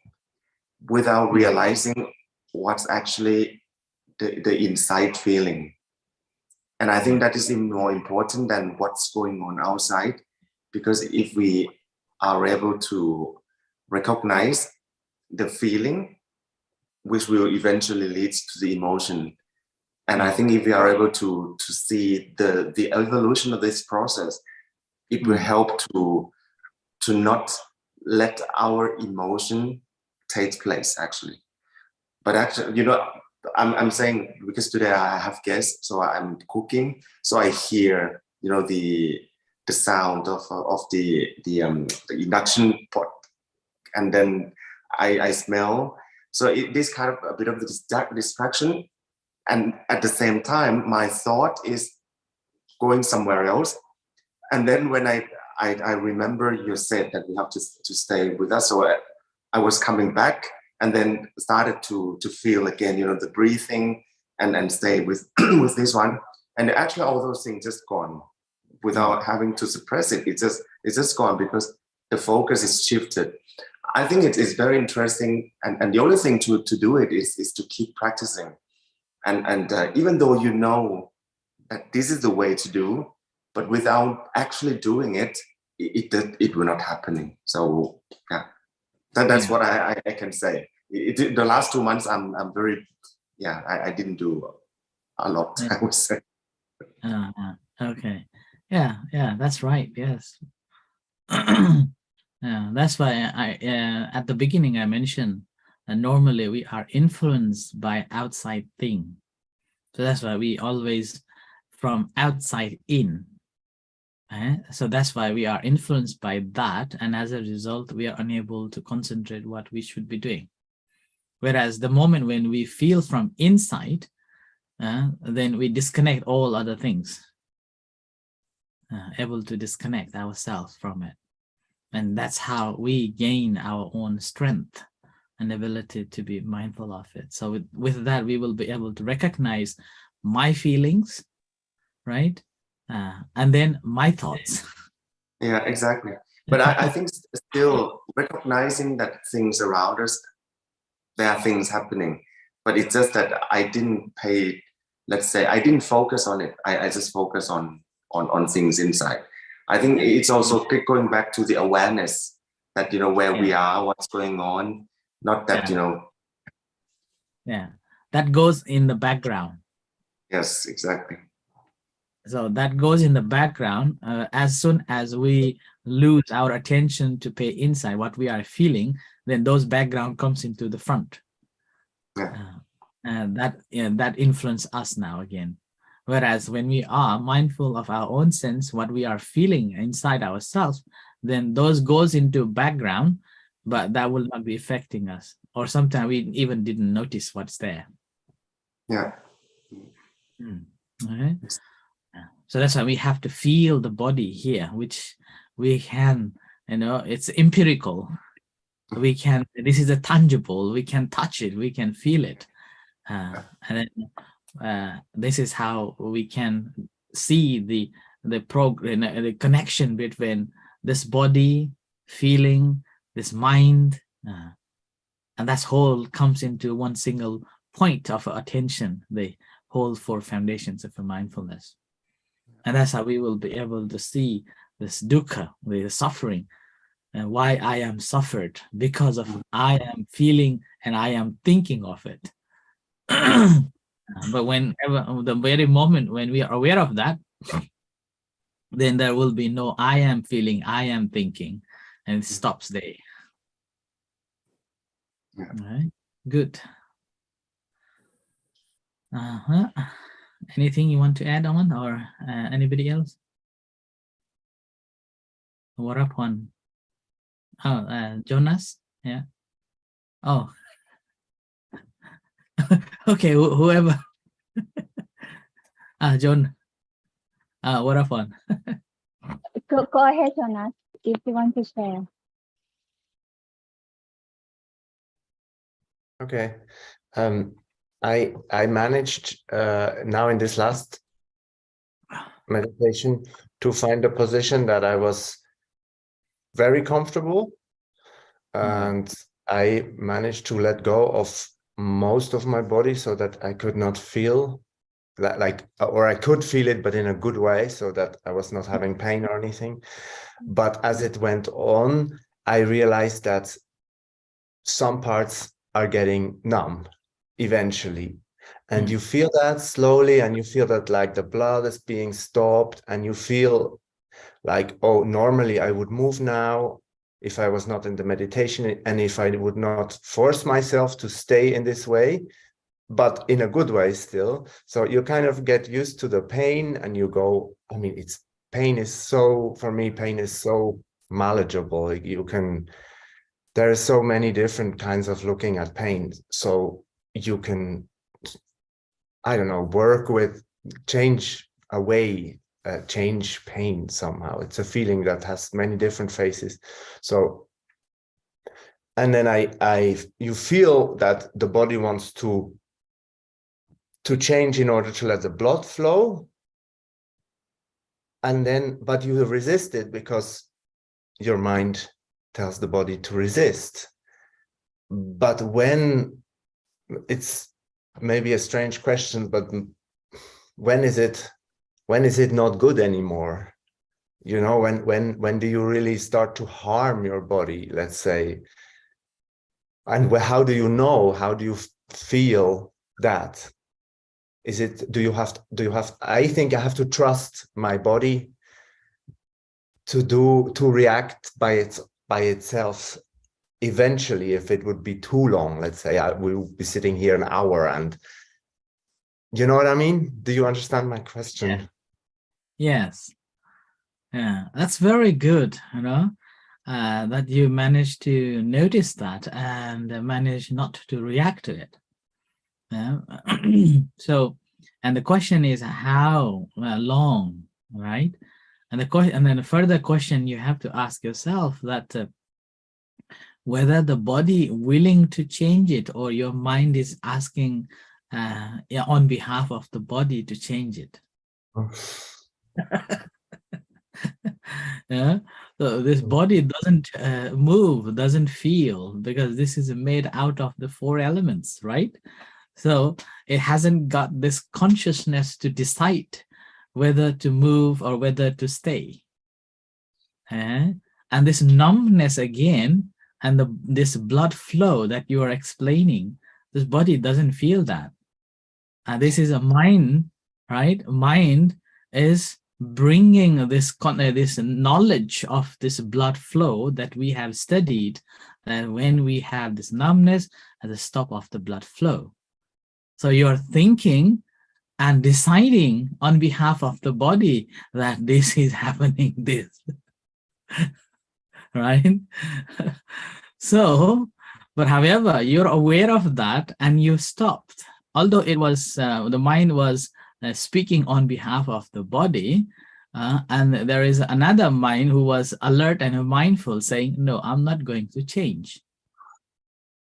without realizing what's actually the inside feeling. And I think that is even more important than what's going on outside, because if we are able to recognize the feeling, which will eventually lead to the emotion. And I think if we are able to see the evolution of this process, it will help to not let our emotion take place, actually. But actually, you know, I'm saying, because today I have guests, so I'm cooking, so I hear, you know, the sound of the induction pot, and then I smell. So this kind of a bit of the distraction, and at the same time, my thought is going somewhere else. And then when I remember you said that we have to stay with us, so I was coming back, and then started to feel again, you know, the breathing, and stay with with this one. And actually, all those things just gone without having to suppress it. It's just gone because the focus is shifted. I think it is very interesting, and the only thing to do it is to keep practicing, and even though you know that this is the way to do, but without actually doing it, it will not happening. So yeah, that's what I can say. The last 2 months, I'm very, I didn't do a lot, I would say. Okay. Yeah, that's right. Yes. Yeah, that's why I at the beginning I mentioned that normally we are influenced by outside thing. So that's why we always from outside in. So that's why we are influenced by that, and as a result we are unable to concentrate what we should be doing. Whereas the moment when we feel from inside, then we disconnect all other things, able to disconnect ourselves from it. And that's how we gain our own strength and ability to be mindful of it. So with that, we will be able to recognize my feelings, right? And then my thoughts. Yeah, exactly. But I think still recognizing that things around us, there are things happening, but it's just that I didn't pay, let's say, I didn't focus on it. I just focus on things inside. I think it's also going back to the awareness that, you know, where we are, what's going on, not that, you know. Yeah, that goes in the background. Yes, exactly. So that goes in the background. As soon as we lose our attention to pay inside what we are feeling, then those background comes into the front. And that influence us now again. Whereas when we are mindful of our own sense, what we are feeling inside ourselves, then those goes into background, but that will not be affecting us. Or sometimes we even didn't notice what's there. Yeah. Okay. So that's why we have to feel the body here, which we can, you know, it's empirical. We can, this is a tangible, we can touch it, we can feel it. And then this is how we can see the connection between this body, feeling, this mind, and that's whole comes into one single point of attention, the whole four foundations of mindfulness. And that's how we will be able to see this dukkha, the suffering, and why I am suffered, because of I am feeling and I am thinking of it. But whenever, the very moment when we are aware of that, then there will be no I am feeling, I am thinking, and it stops there. Yeah. All right, good. Anything you want to add on, or anybody else? What up on? Oh, Jonas? Yeah. Oh. Okay, whoever. John. What up on? Go ahead, Jonas, if you want to share. Okay. I managed now in this last meditation to find a position that I was very comfortable, and I managed to let go of most of my body so that I could not feel that, like, or I could feel it, but in a good way, so that I was not having pain or anything. But as it went on, I realized that some parts are getting numb eventually. And you feel that slowly, and you feel that like the blood is being stopped, and you feel like, oh, normally I would move now if I was not in the meditation, and if I would not force myself to stay in this way, but in a good way still. So you kind of get used to the pain, and you go, I mean, pain is so, for me, pain is so manageable. There are so many different kinds of looking at pain. So you can, I don't know, work with, change away, change pain somehow. It's a feeling that has many different faces. So, and then you feel that the body wants to change in order to let the blood flow. And then, but you resist it because your mind tells the body to resist. But when, it's maybe a strange question, but when is it not good anymore? You know, when do you really start to harm your body, let's say? And how do you know? How do you feel that? Is it, do you have, I think I have to trust my body to react by itself eventually. If it would be too long, let's say, we will be sitting here an hour, and you know what I mean? Do you understand my question? Yeah. Yes. Yeah, that's very good, you know, that you managed to notice that and manage not to react to it. Yeah. So, and the question is how long, right? And the question, and then a further question you have to ask yourself, that whether the body willing to change it, or your mind is asking on behalf of the body to change it. Yeah. So this body doesn't move, doesn't feel, because this is made out of the 4 elements, right? So it hasn't got this consciousness to decide whether to move or whether to stay. And this numbness again, and this blood flow that you are explaining, this body doesn't feel that. This is a mind, right? Mind is bringing this knowledge of this blood flow that we have studied, that when we have this numbness at the stop of the blood flow. So you're thinking and deciding on behalf of the body that this is happening, this, right? So, but however, you're aware of that and you stopped. Although it was, the mind was speaking on behalf of the body, and there is another mind who was alert and mindful, saying, no, I'm not going to change,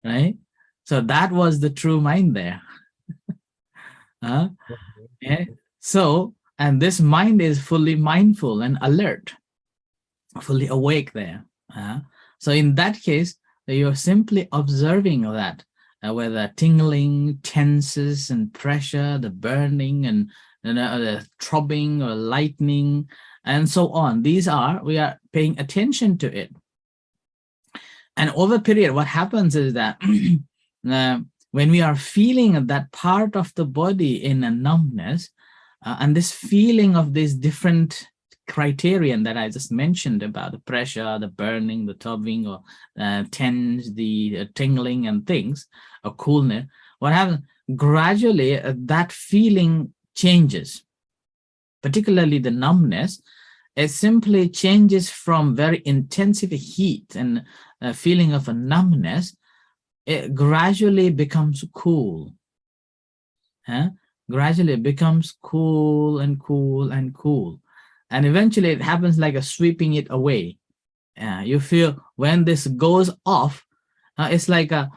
right? So that was the true mind there. Yeah. So, and this mind is fully mindful and alert, fully awake there. So in that case, you're simply observing that, whether tingling, tenses and pressure, the burning and the throbbing or lightning, and so on. These are, we are paying attention to it. And over a period, what happens is that when we are feeling that part of the body in a numbness, and this feeling of these different criterion that I just mentioned about the pressure, the burning, the throbbing, or tense, the tingling and things, or coolness, what happens? Gradually, that feeling changes, particularly the numbness. It simply changes from very intensive heat and a feeling of a numbness. It gradually becomes cool. Gradually it becomes cool and cool and cool. And eventually it happens like a sweeping it away. You feel when this goes off, it's like a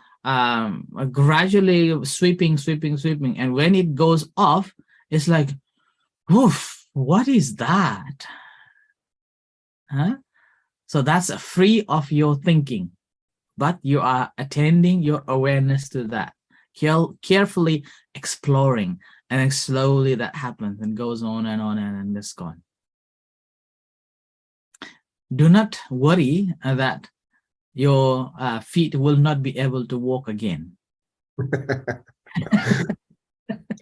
gradually sweeping. And when it goes off, it's like, woof, what is that? So that's free of your thinking, but you are attending your awareness to that, carefully exploring, and then slowly that happens and goes on and it's gone. Do not worry that your feet will not be able to walk again.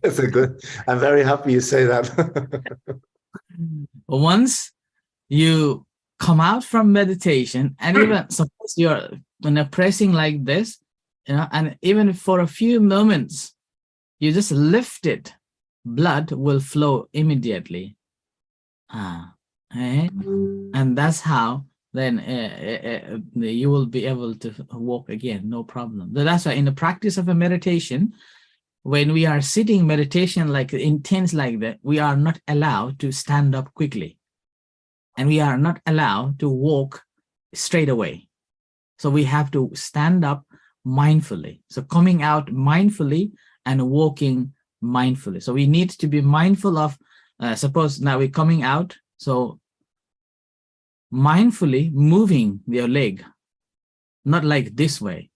That's a good. I'm very happy you say that. Once you come out from meditation, and even suppose you're pressing like this, and even for a few moments, you just lift it, blood will flow immediately. And that's how then you will be able to walk again, no problem. That's why in the practice of a meditation, when we are sitting meditation like intense like that, we are not allowed to stand up quickly, and we are not allowed to walk straight away. So we have to stand up mindfully. So coming out mindfully and walking mindfully. So we need to be mindful of, suppose now we're coming out, so mindfully moving your leg, not like this way,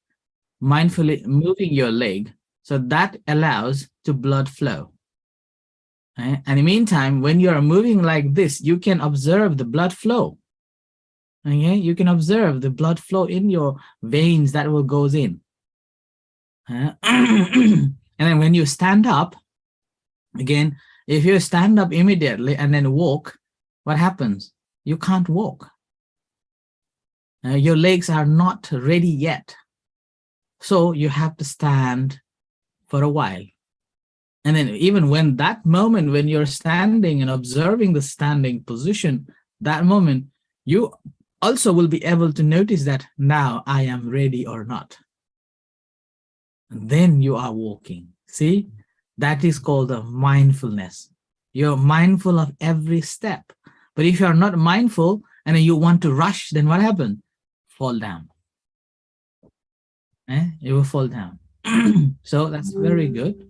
mindfully moving your leg, so that allows to blood flow. And in the meantime, when you are moving like this, you can observe the blood flow. Okay, you can observe the blood flow in your veins that will goes in. And then when you stand up, again, if you stand up immediately and then walk, what happens? You can't walk. Your legs are not ready yet. So you have to stand for a while. And then even when that moment, when you're standing and observing the standing position, that moment, you also will be able to notice that now I am ready or not. And then you are walking. See, that is called the mindfulness. You're mindful of every step. But if you're not mindful and you want to rush, then what happens? Fall down. You will fall down. So that's very good.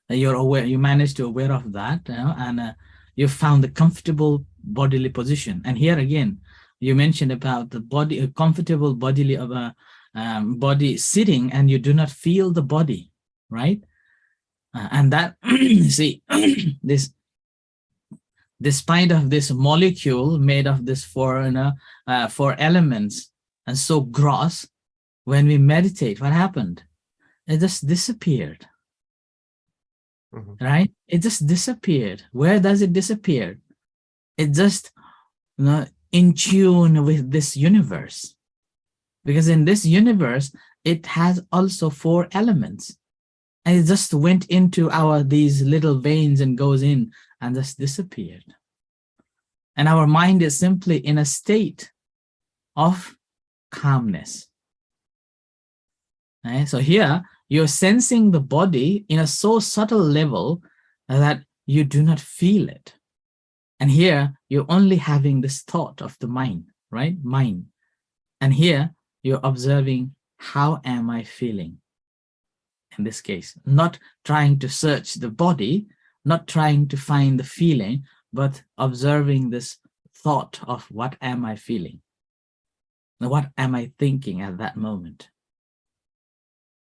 You're aware, you managed to aware of that, and you found the comfortable bodily position. And here again, you mentioned about the body, a comfortable bodily of a body sitting, and you do not feel the body, right? And that, see, this, despite of this molecule made of this four elements and so gross, when we meditate, what happened? It just disappeared. Right? It just disappeared. Where does it disappear? It just in tune with this universe. Because in this universe, it has also 4 elements. And it just went into these little veins and goes in and just disappeared. And our mind is simply in a state of calmness. Right? So here, you're sensing the body in a so subtle level that you do not feel it. And here, you're only having this thought of the mind, right? Mind. And here, you're observing, how am I feeling? In this case, not trying to search the body, not trying to find the feeling, but observing this thought of what am I feeling? What am I thinking at that moment?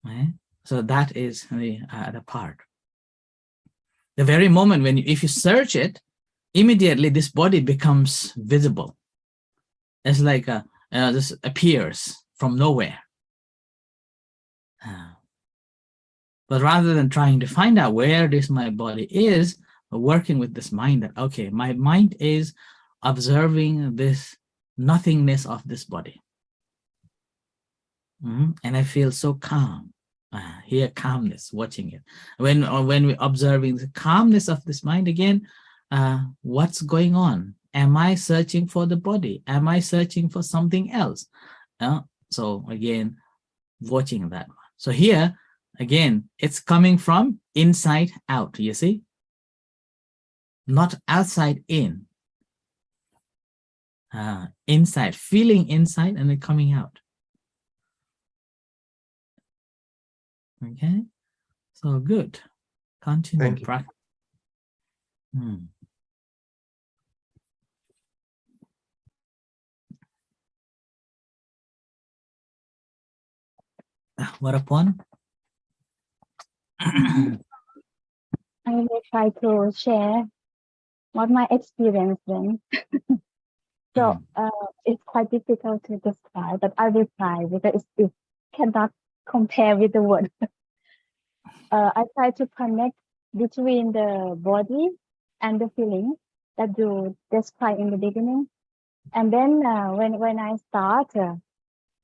Right? So that is the part. The very moment when if you search it, immediately this body becomes visible. It's like this appears from nowhere. But rather than trying to find out where my body is, working with this mind that, okay, my mind is observing this nothingness of this body. And I feel so calm. Here, calmness, watching it. When we're observing the calmness of this mind again, what's going on? Am I searching for the body? Am I searching for something else? So again, watching that one. So here, again, it's coming from inside out, you see? Not outside in. Inside, feeling inside and then coming out. Okay, so good. Continue practice. Whereupon I will try to share what my experience then. So it's quite difficult to describe, but I will try because it cannot compare with the word. I try to connect between the body and the feeling that you described in the beginning. And then when I start,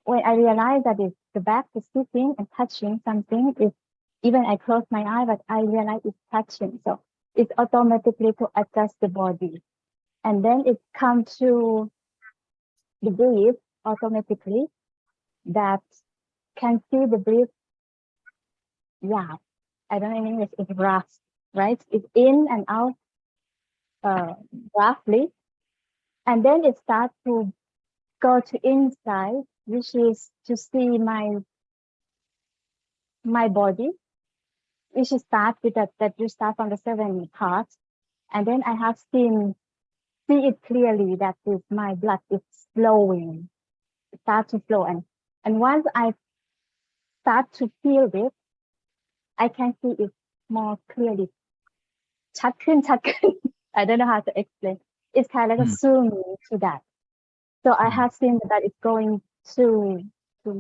when I realize that it's the back is sitting and touching something, it's even I close my eye, but I realize it's touching. So it's automatically to adjust the body. And then it comes to the breath automatically that can see the breath. Yeah, I don't know in English, it's rough, right? It's in and out roughly. And then it starts to go to inside, which is to see my body, which is start with that you start from the 7 parts. And then I have see it clearly that is my blood is flowing, start to flow. And once I start to feel it, I can see it more clearly. ชัดขึ้น I don't know how to explain. It's kind of like a zooming to that. So I have seen that it's going to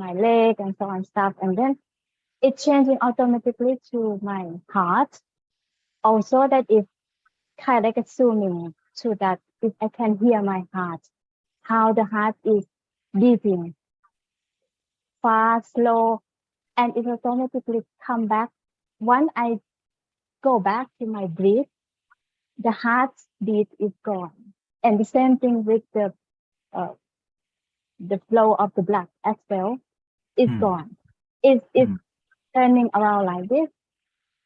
my leg and so on stuff. And then it's changing automatically to my heart. Also that it's kind of like a zooming to that if I can hear my heart, how the heart is beating fast, slow, and it automatically come back. Once I go back to my breath, the heartbeat is gone. And the same thing with the flow of the blood as well is gone. It's turning around like this.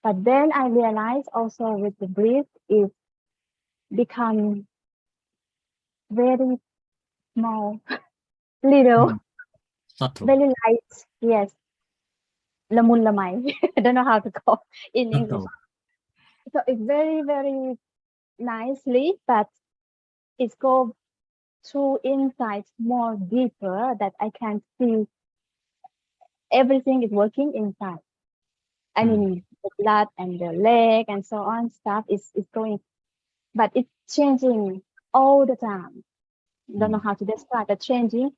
But then I realize also with the breath is become very small, little, Subtle. very light. Yes. La mun la mai. I don't know how to call in English. So it's very, very nicely, but it's go to inside more deeper that I can see everything is working inside. I mean, the blood and the leg and so on stuff is going, but it's changing all the time. Don't know how to describe the changing,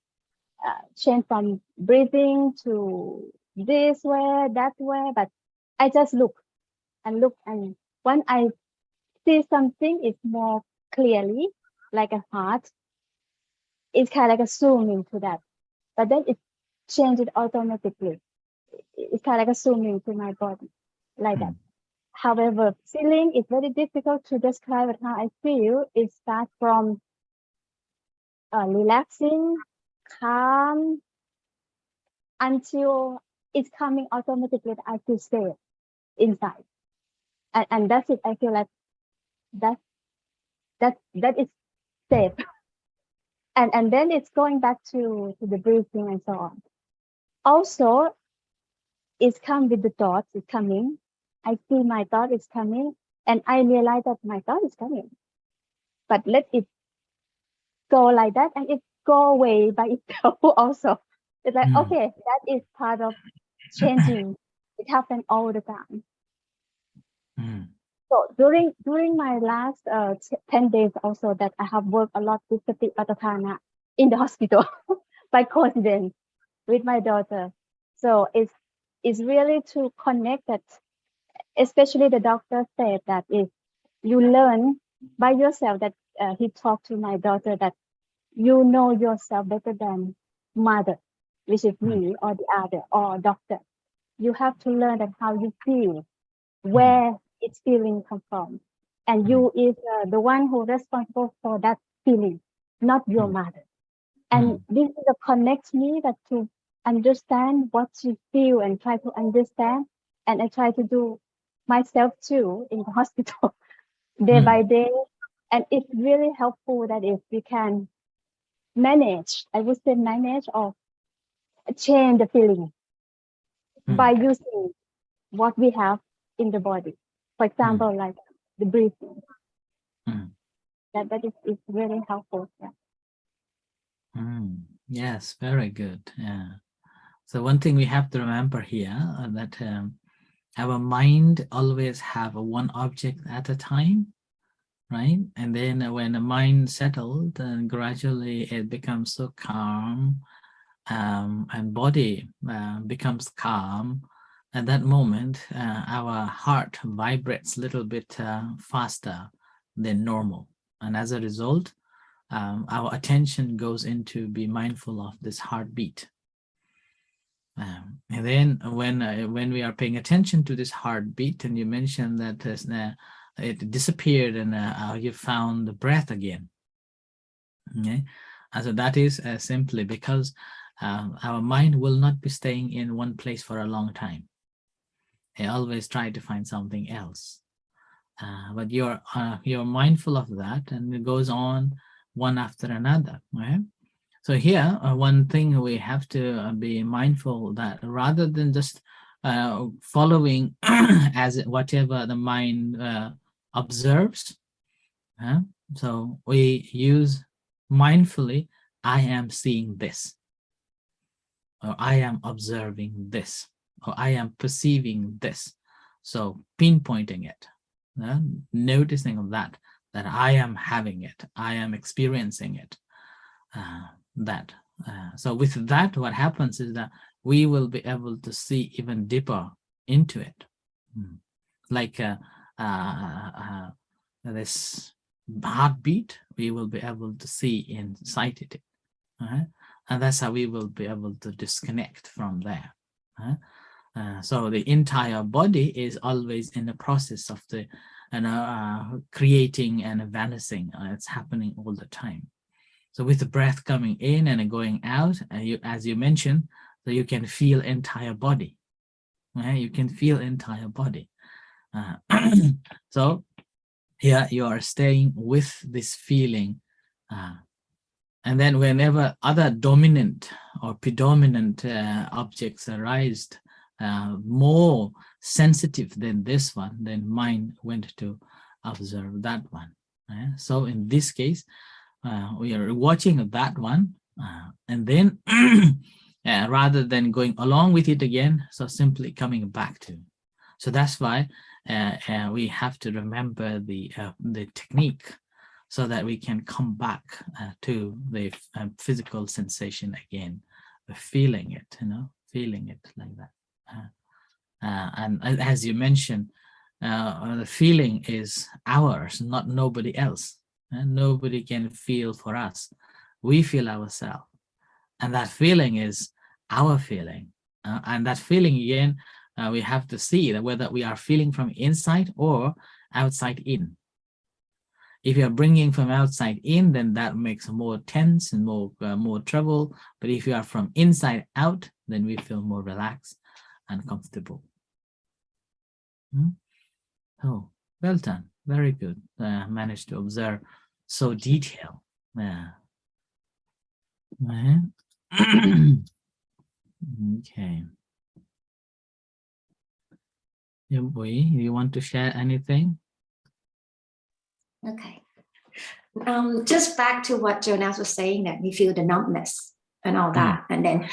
change from breathing to this way, that way, but I just look, and when I see something, it's more clearly like a heart. It's kind of like a zooming to that, but then it changes automatically. It's kind of like a zooming to my body like that. However, feeling is very difficult to describe how I feel. It starts from relaxing, calm, until it's coming automatically. I feel safe inside, and that's it. I feel like that is safe, and then it's going back to the breathing and so on. Also, it's come with the thoughts. It's coming. I see my thought is coming, and I realize that my thought is coming. But let it go like that, and it go away by itself also. It's like, okay, that is part of changing. It happens all the time. So during my last 10 days also that I have worked a lot with Sati Patapana in the hospital by coincidence with my daughter. So it's really to connect that, especially the doctor said that if you learn by yourself, that he talked to my daughter that you know yourself better than mother, which is me or the other or doctor. You have to learn that how you feel, where its feeling come from, and you is the one who responsible for that feeling, not your mother. And this is a connect me that to understand what you feel and try to understand, and I try to do myself too in the hospital day by day, and it's really helpful that if we can manage, I would say manage or change the feeling by using what we have in the body. For example, like the breathing. That is really helpful. Yeah. Yes, very good. Yeah. So one thing we have to remember here that our mind always have one object at a time, right? And then when the mind settled, then gradually it becomes so calm, and body becomes calm. At that moment, our heart vibrates a little bit faster than normal. And as a result, our attention goes into be mindful of this heartbeat. And then when we are paying attention to this heartbeat, and you mentioned that it disappeared and you found the breath again. Okay, and so that is simply because our mind will not be staying in one place for a long time. It always try to find something else. But you're mindful of that, and it goes on one after another. Right? So here, one thing we have to be mindful that rather than just following as whatever the mind observes, so we use mindfully, I am seeing this, or I am observing this, or I am perceiving this. So pinpointing it, noticing that I am having it, I am experiencing it. So with that, what happens is that we will be able to see even deeper into it. Like this heartbeat, we will be able to see inside it. And that's how we will be able to disconnect from there. So the entire body is always in the process of the creating and vanishing. It's happening all the time. So with the breath coming in and going out, as you mentioned, so you can feel entire body. You can feel entire body. So here you are staying with this feeling. And then whenever other dominant or predominant objects arise, more sensitive than this one, then mind went to observe that one. So in this case, we are watching that one, and then rather than going along with it again, so simply coming back to. So that's why we have to remember the technique, so that we can come back to the physical sensation again, feeling it, feeling it like that. And as you mentioned, the feeling is ours, not nobody else. Nobody can feel for us. We feel ourselves. And that feeling is our feeling. And that feeling, again, we have to see that whether we are feeling from inside or outside in. If you're bringing from outside in, then that makes more tense and more trouble. But if you are from inside out, then we feel more relaxed and comfortable. Oh, well done. Very good. Managed to observe so detailed. Okay. You want to share anything? Okay. Just back to what Jonas was saying, that you feel the numbness and all that, and then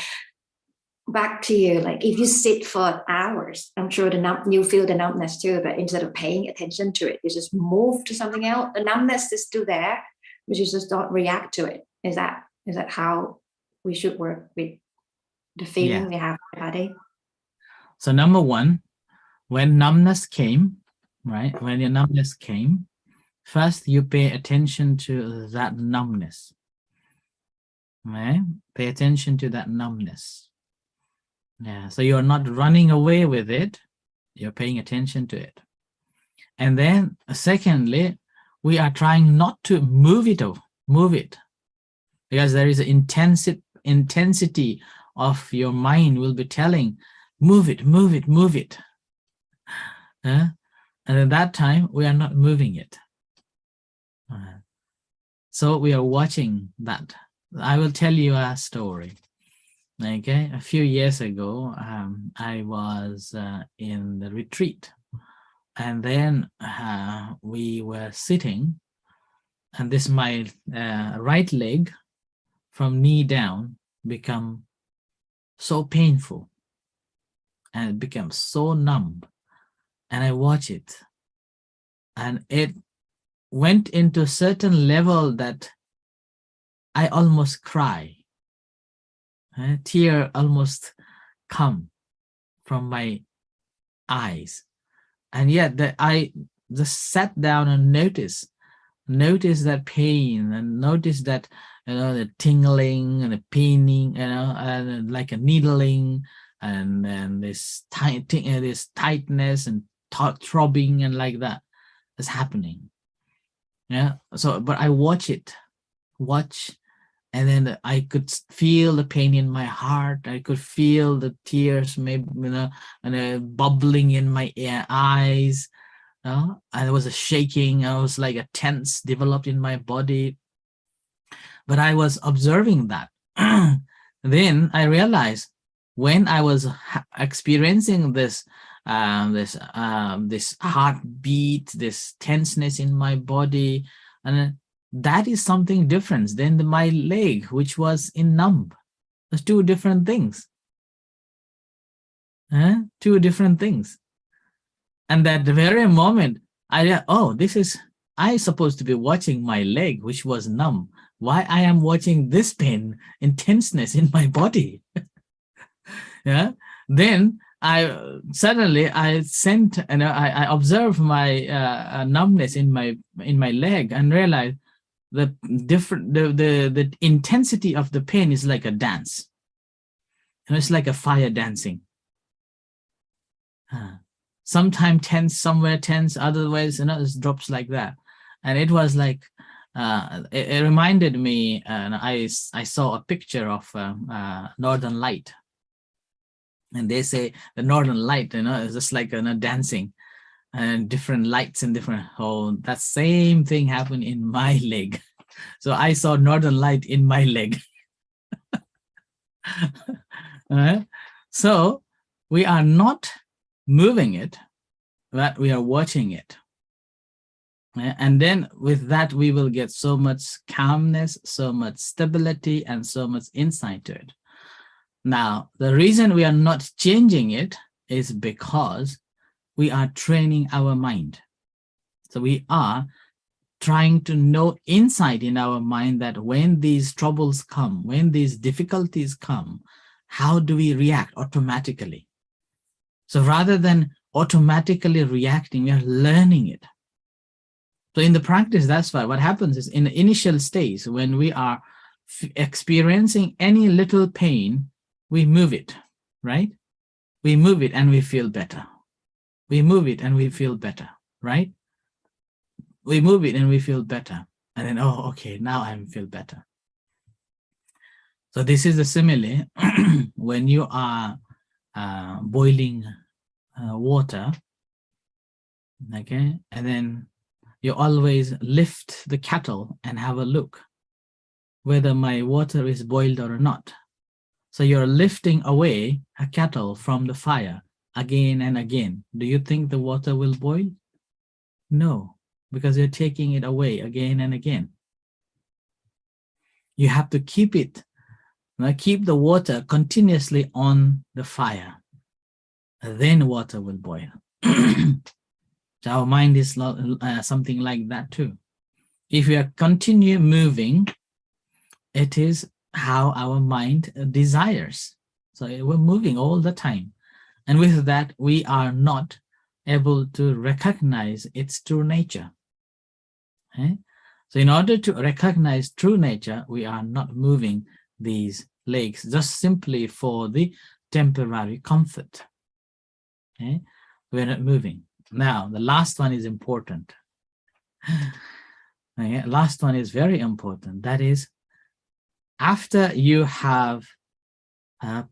back to you, like if you sit for hours, I'm sure you feel the numbness too, but instead of paying attention to it, you just move to something else. The numbness is still there, but you just don't react to it. Is that how we should work with the feeling we have in the body? So number one, when numbness came, right? When your numbness came, first you pay attention to that numbness. Right? Pay attention to that numbness. Yeah. So you're not running away with it. You're paying attention to it. And then secondly, we are trying not to move it, because there is an intensity of your mind will be telling, move it, move it, move it. And at that time, we are not moving it. So we are watching that. I will tell you a story. Okay, a few years ago, I was in the retreat, and then we were sitting, and this my right leg from knee down become so painful, and it becomes so numb and I watch it, and it went into a certain level that I almost cry. Tear almost come from my eyes, and yet I just sat down and noticed that pain, and noticed that, the tingling and the paining, and like a needling, and this this tightness and throbbing and like that is happening. Yeah. So, but I watch, and then I could feel the pain in my heart. I could feel the tears, maybe, and bubbling in my eyes. And there was a shaking. I was like a tense developed in my body. But I was observing that. Then I realized when I was experiencing this heartbeat, this tenseness in my body, and that is something different than my leg, which was in numb. There's two different things. Two different things. And at the very moment, I supposed to be watching my leg, which was numb. Why I am watching this pain, intenseness in my body? Yeah. Then I suddenly sent, I observed my numbness in my leg, and realized the intensity of the pain is like a dance. It's like a fire dancing. Sometimes tense, somewhere tense, otherwise, it drops like that. And it was like, it reminded me, and I saw a picture of Northern Light. And they say the Northern Light, is just like dancing, and different lights and different, that same thing happened in my leg. So I saw Northern Light in my leg. So we are not moving it, but we are watching it. And then with that, we will get so much calmness, so much stability, and so much insight to it. Now, the reason we are not changing it is because we are training our mind. So we are trying to know inside in our mind that when these troubles come, when these difficulties come, how do we react automatically? So rather than automatically reacting, we are learning it. So in the practice, that's why what happens is, in the initial stage, when we are experiencing any little pain, we move it, right? We move it and we feel better. We move it and we feel better, right? We move it and we feel better. And then, okay, now I feel better. So this is the simile. When you are boiling water, okay, and then you always lift the kettle and have a look whether my water is boiled or not. So you're lifting away a kettle from the fire again and again. Do you think the water will boil? No, because you're taking it away again and again. You have to keep it, keep the water continuously on the fire. Then water will boil. So our mind is something like that too. If we are continue moving, it is how our mind desires. So we're moving all the time. And with that, we are not able to recognize its true nature. Okay? So in order to recognize true nature, we are not moving these legs just simply for the temporary comfort. Okay? We're not moving. Now, the last one is important. Okay? Last one is very important. That is, after you have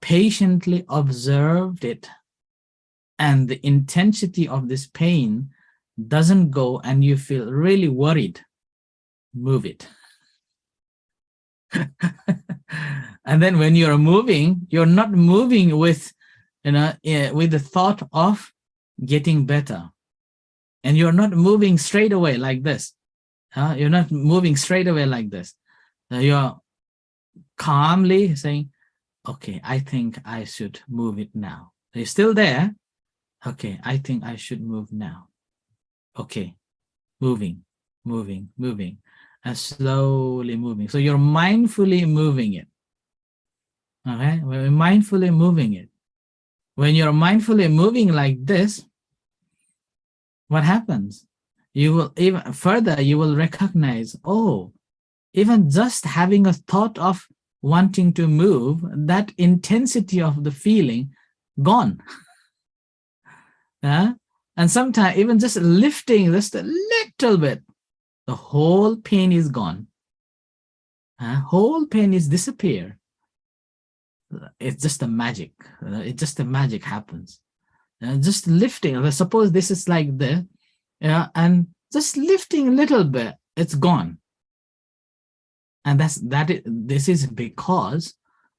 patiently observed it, and the intensity of this pain doesn't go, and you feel really worried, move it. And then when you're moving, you're not moving with, with the thought of getting better. And you're not moving straight away like this. You're not moving straight away like this. You're calmly saying, okay, I think I should move it now. You're still there, Okay, I think I should move now. Okay, moving, and slowly moving. So you're mindfully moving it. Okay, we're mindfully moving it. When you're mindfully moving like this, what happens? You will even further, you will recognize, oh, even just having a thought of wanting to move, that intensity of the feeling gone. And sometimes even just lifting just a little bit, the whole pain is gone. Whole pain is disappear. It's just a magic. It's just a magic happens. Just lifting. Suppose this is like this, and just lifting a little bit, it's gone. And this is because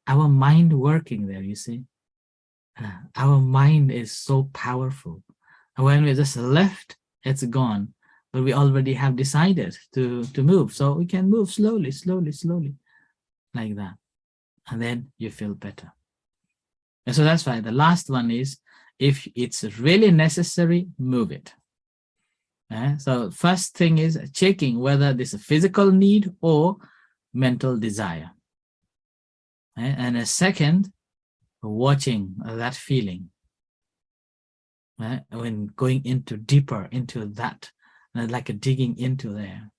our mind working there. You see, our mind is so powerful. And when we just left, it's gone. But we already have decided to move, so we can move slowly, like that, and then you feel better. And so that's why the last one is, if it's really necessary, move it. So first thing is checking whether this is a physical need or mental desire. And a second, watching that feeling. When going into deeper into that, like a digging into there.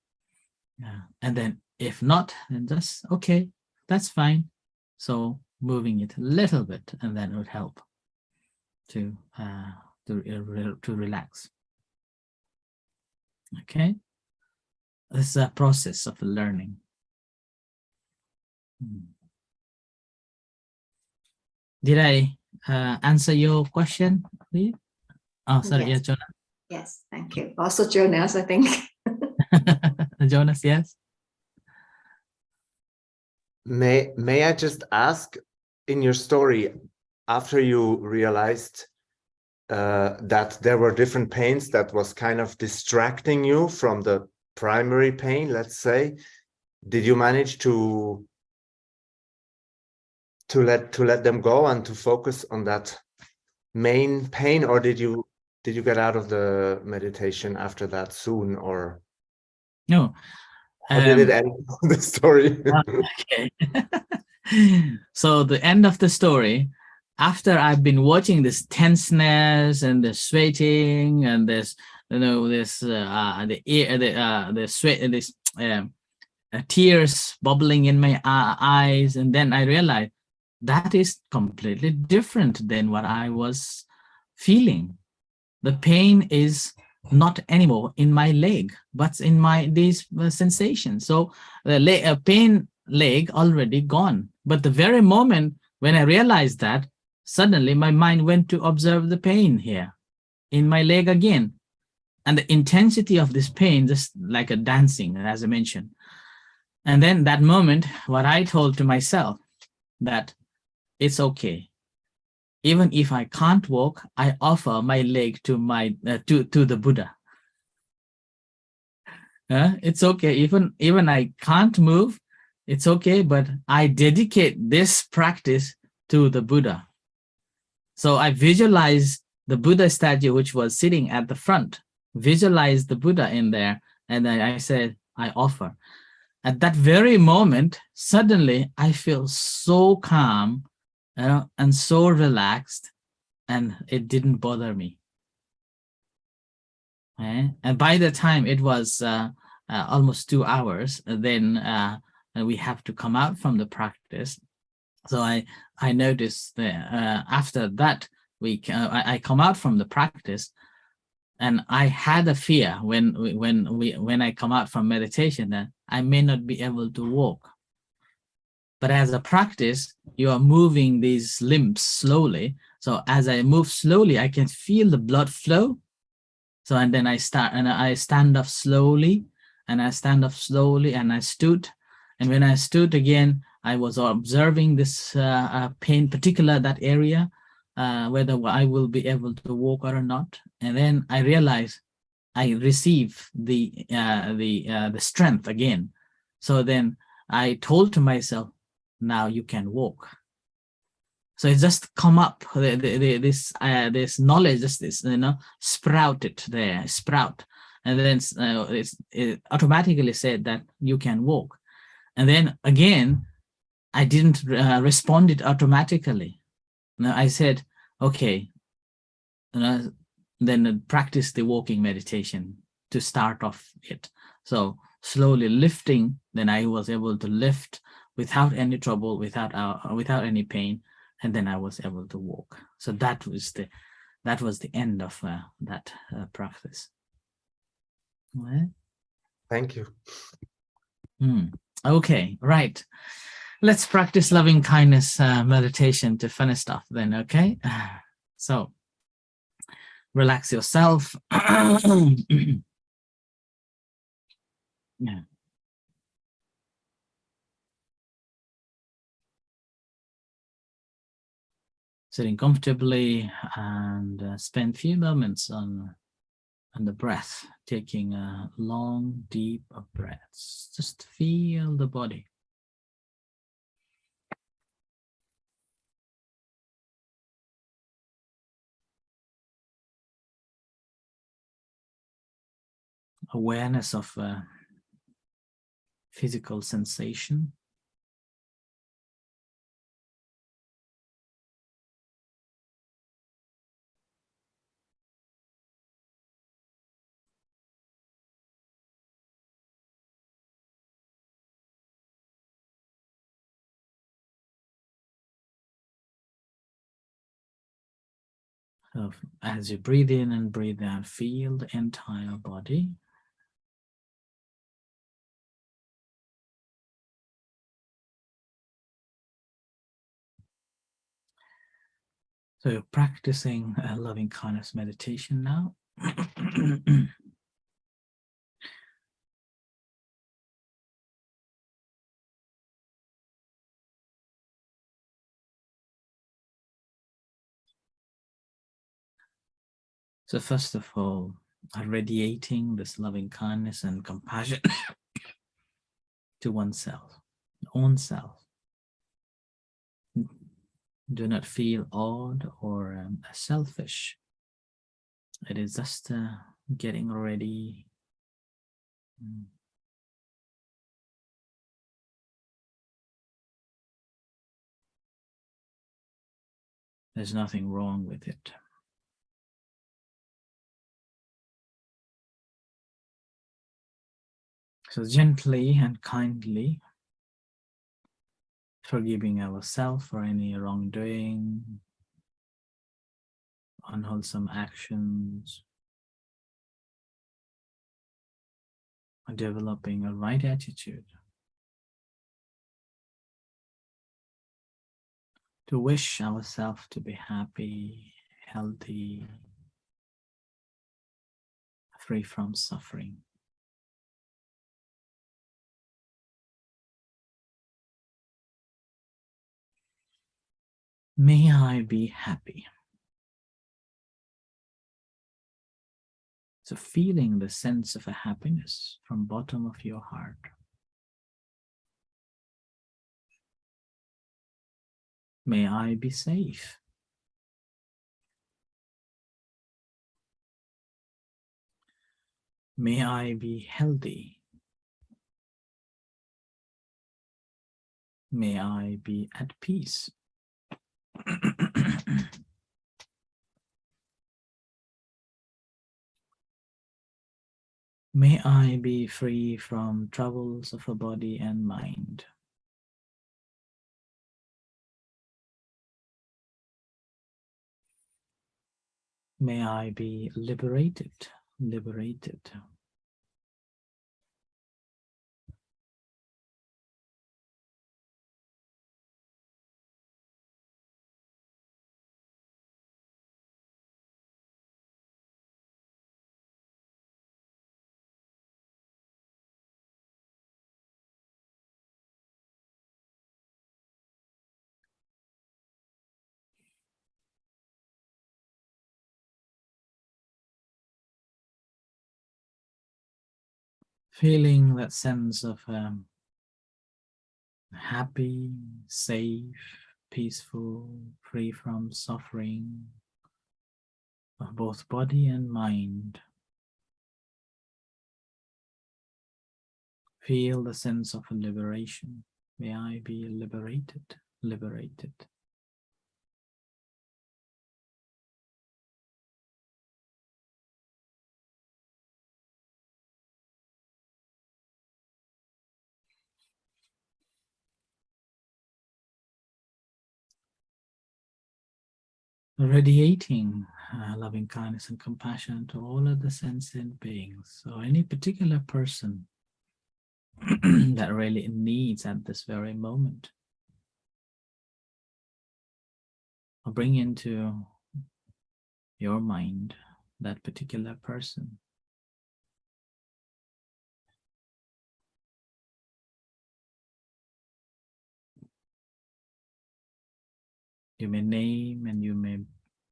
And then if not, then just, okay, that's fine. So moving it a little bit, and then it would help to relax. Okay, this is a process of learning. Did I answer your question, please? Oh, sorry, Yes. yeah, Jonas. Yes, thank you. Also Jonas, I think. Jonas, yes. May I just ask, in your story, after you realized that there were different pains that was kind of distracting you from the primary pain, let's say, did you manage to let them go and to focus on that main pain, or did you get out of the meditation after that soon, or No. how did it end, the story? Okay. So the end of the story, after I've been watching this tenseness and the sweating and this, the sweat, this tears bubbling in my eyes, and then I realized that is completely different than what I was feeling. The pain is not anymore in my leg, but in these sensations. So the pain leg already gone. But the very moment when I realized that, suddenly my mind went to observe the pain here in my leg again. And the intensity of this pain, just like a dancing, as I mentioned. And then that moment, what I told to myself, that it's okay. Even if I can't walk, I offer my leg to to the Buddha. It's okay. Even I can't move, it's okay. But I dedicate this practice to the Buddha. So I visualize the Buddha statue, which was sitting at the front. Visualize the Buddha in there, and then I said, I offer. At that very moment, suddenly I feel so calm, and so relaxed, and it didn't bother me. And by the time it was almost 2 hours, then we have to come out from the practice. So I noticed that after that week, I come out from the practice, and I had a fear when I come out from meditation that I may not be able to walk. But as a practice, you are moving these limbs slowly. So as I move slowly, I can feel the blood flow. So, and then I stand up slowly, and I stand up slowly, and I stood. And when I stood again, I was observing this pain, particular that area, whether I will be able to walk or not. And then I realized I receive the strength again. So then I told to myself, now you can walk. So it just come up, this knowledge, just this, sprouted there, sprout. And then it automatically said that you can walk. And then again, I didn't respond it automatically. Now I said, okay, then practice the walking meditation to start off it. So slowly lifting, then I was able to lift without any trouble, without any pain, and then I was able to walk. So that was the end of that practice. Right? Thank you. Okay, right. Let's practice loving kindness meditation to finish off then, okay? So relax yourself. Yeah. Sitting comfortably, and spend a few moments on the breath, taking a long, deep breaths. Just feel the body. Awareness of physical sensation. So as you breathe in and breathe out, feel the entire body. So you're practicing a loving kindness meditation now. So first of all, radiating this loving kindness and compassion to oneself, own self. Do not feel odd or selfish. It is just getting ready. There's nothing wrong with it. So gently and kindly forgiving ourselves for any wrongdoing, unwholesome actions, developing a right attitude to wish ourselves to be happy, healthy, free from suffering. May I be happy. So feeling the sense of a happiness from bottom of your heart. May I be safe. May I be healthy. May I be at peace. May I be free from troubles of a body and mind. May I be liberated, liberated. Feeling that sense of happy, safe, peaceful, free from suffering of both body and mind. Feel the sense of liberation. May I be liberated, liberated. Radiating loving kindness and compassion to all of the sentient beings. So any particular person that really needs at this very moment, or bring into your mind that particular person. You may name and you may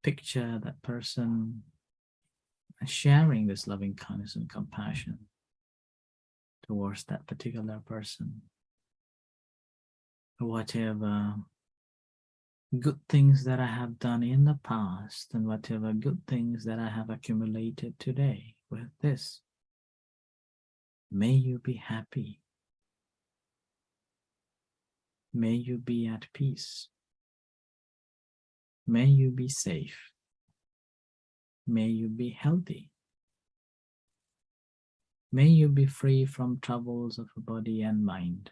picture that person sharing this loving kindness and compassion towards that particular person. Whatever good things that I have done in the past and whatever good things that I have accumulated today with this, may you be happy. May you be at peace. May you be safe. May you be healthy. May you be free from troubles of body and mind.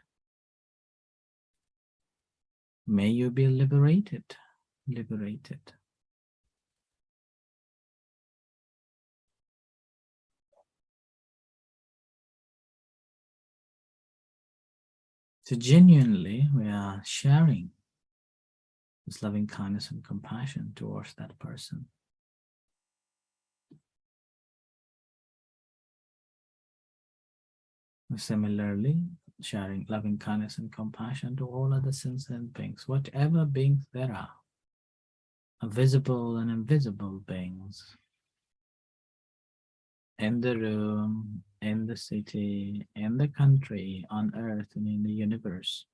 May you be liberated, liberated. So genuinely, we are sharing this loving kindness and compassion towards that person. Similarly, sharing loving kindness and compassion to all other sentient beings, whatever beings there are, visible and invisible beings, in the room, in the city, in the country, on earth, and in the universe.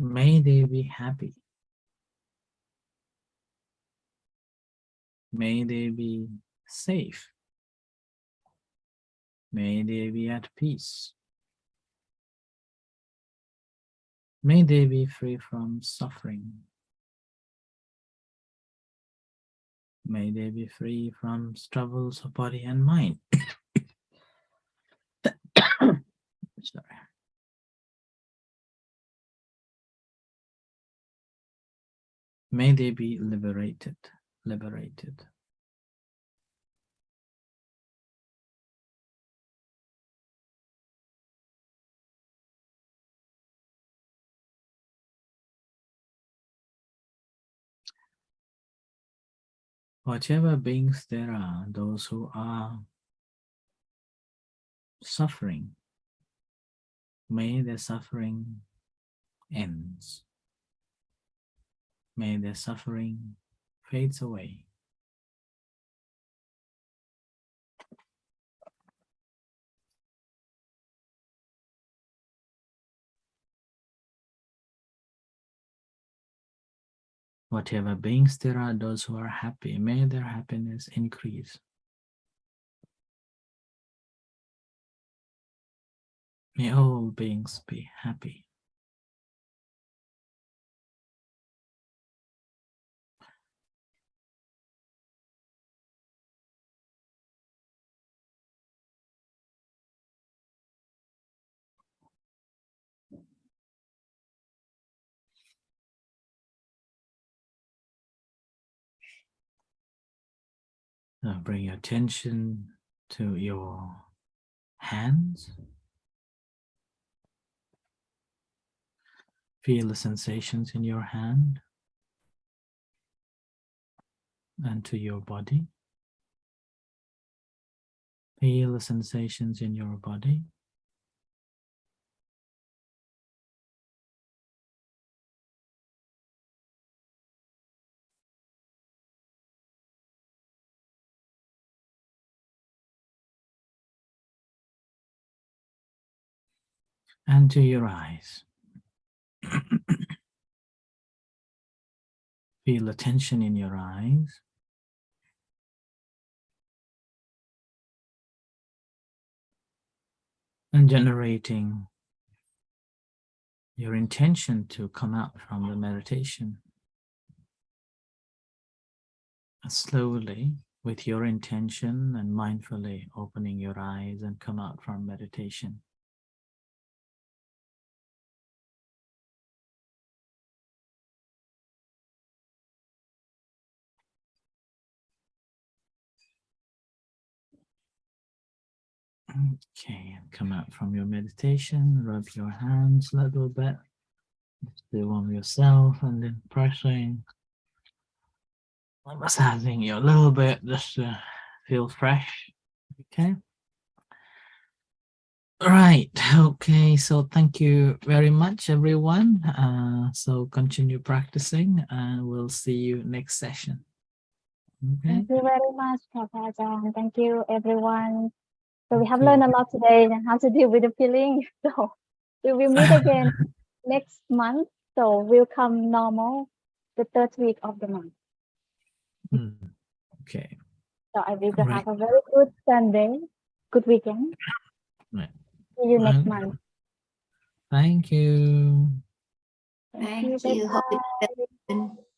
May they be happy. May they be safe. May they be at peace. May they be free from suffering. May they be free from troubles of body and mind. Sorry. May they be liberated, liberated. Whatever beings there are, those who are suffering, may their suffering ends. May their suffering fades away. Whatever beings there are, those who are happy, may their happiness increase. May all beings be happy. Now bring your attention to your hands. Feel the sensations in your hand and to your body. Feel the sensations in your body. and to your eyes. Feel the tension in your eyes. And generating your intention to come out from the meditation. Slowly, with your intention and mindfully opening your eyes and come out from meditation. Okay, and come out from your meditation, rub your hands a little bit, do on yourself, and then pressing, massaging you a little bit just to feel fresh. Okay. Right. Okay. So thank you very much, everyone. So continue practicing, and we'll see you next session. Okay. Thank you very much, Papa Ajahn. Thank you, everyone. So we have Thank learned you. a lot today on how to deal with the feeling. So we will meet again next month. So we'll come normal the third week of the month. Okay. So I wish you Right. have a very good Sunday, good weekend. Right. See you next Right. month. Thank you. Thank you. Hope it's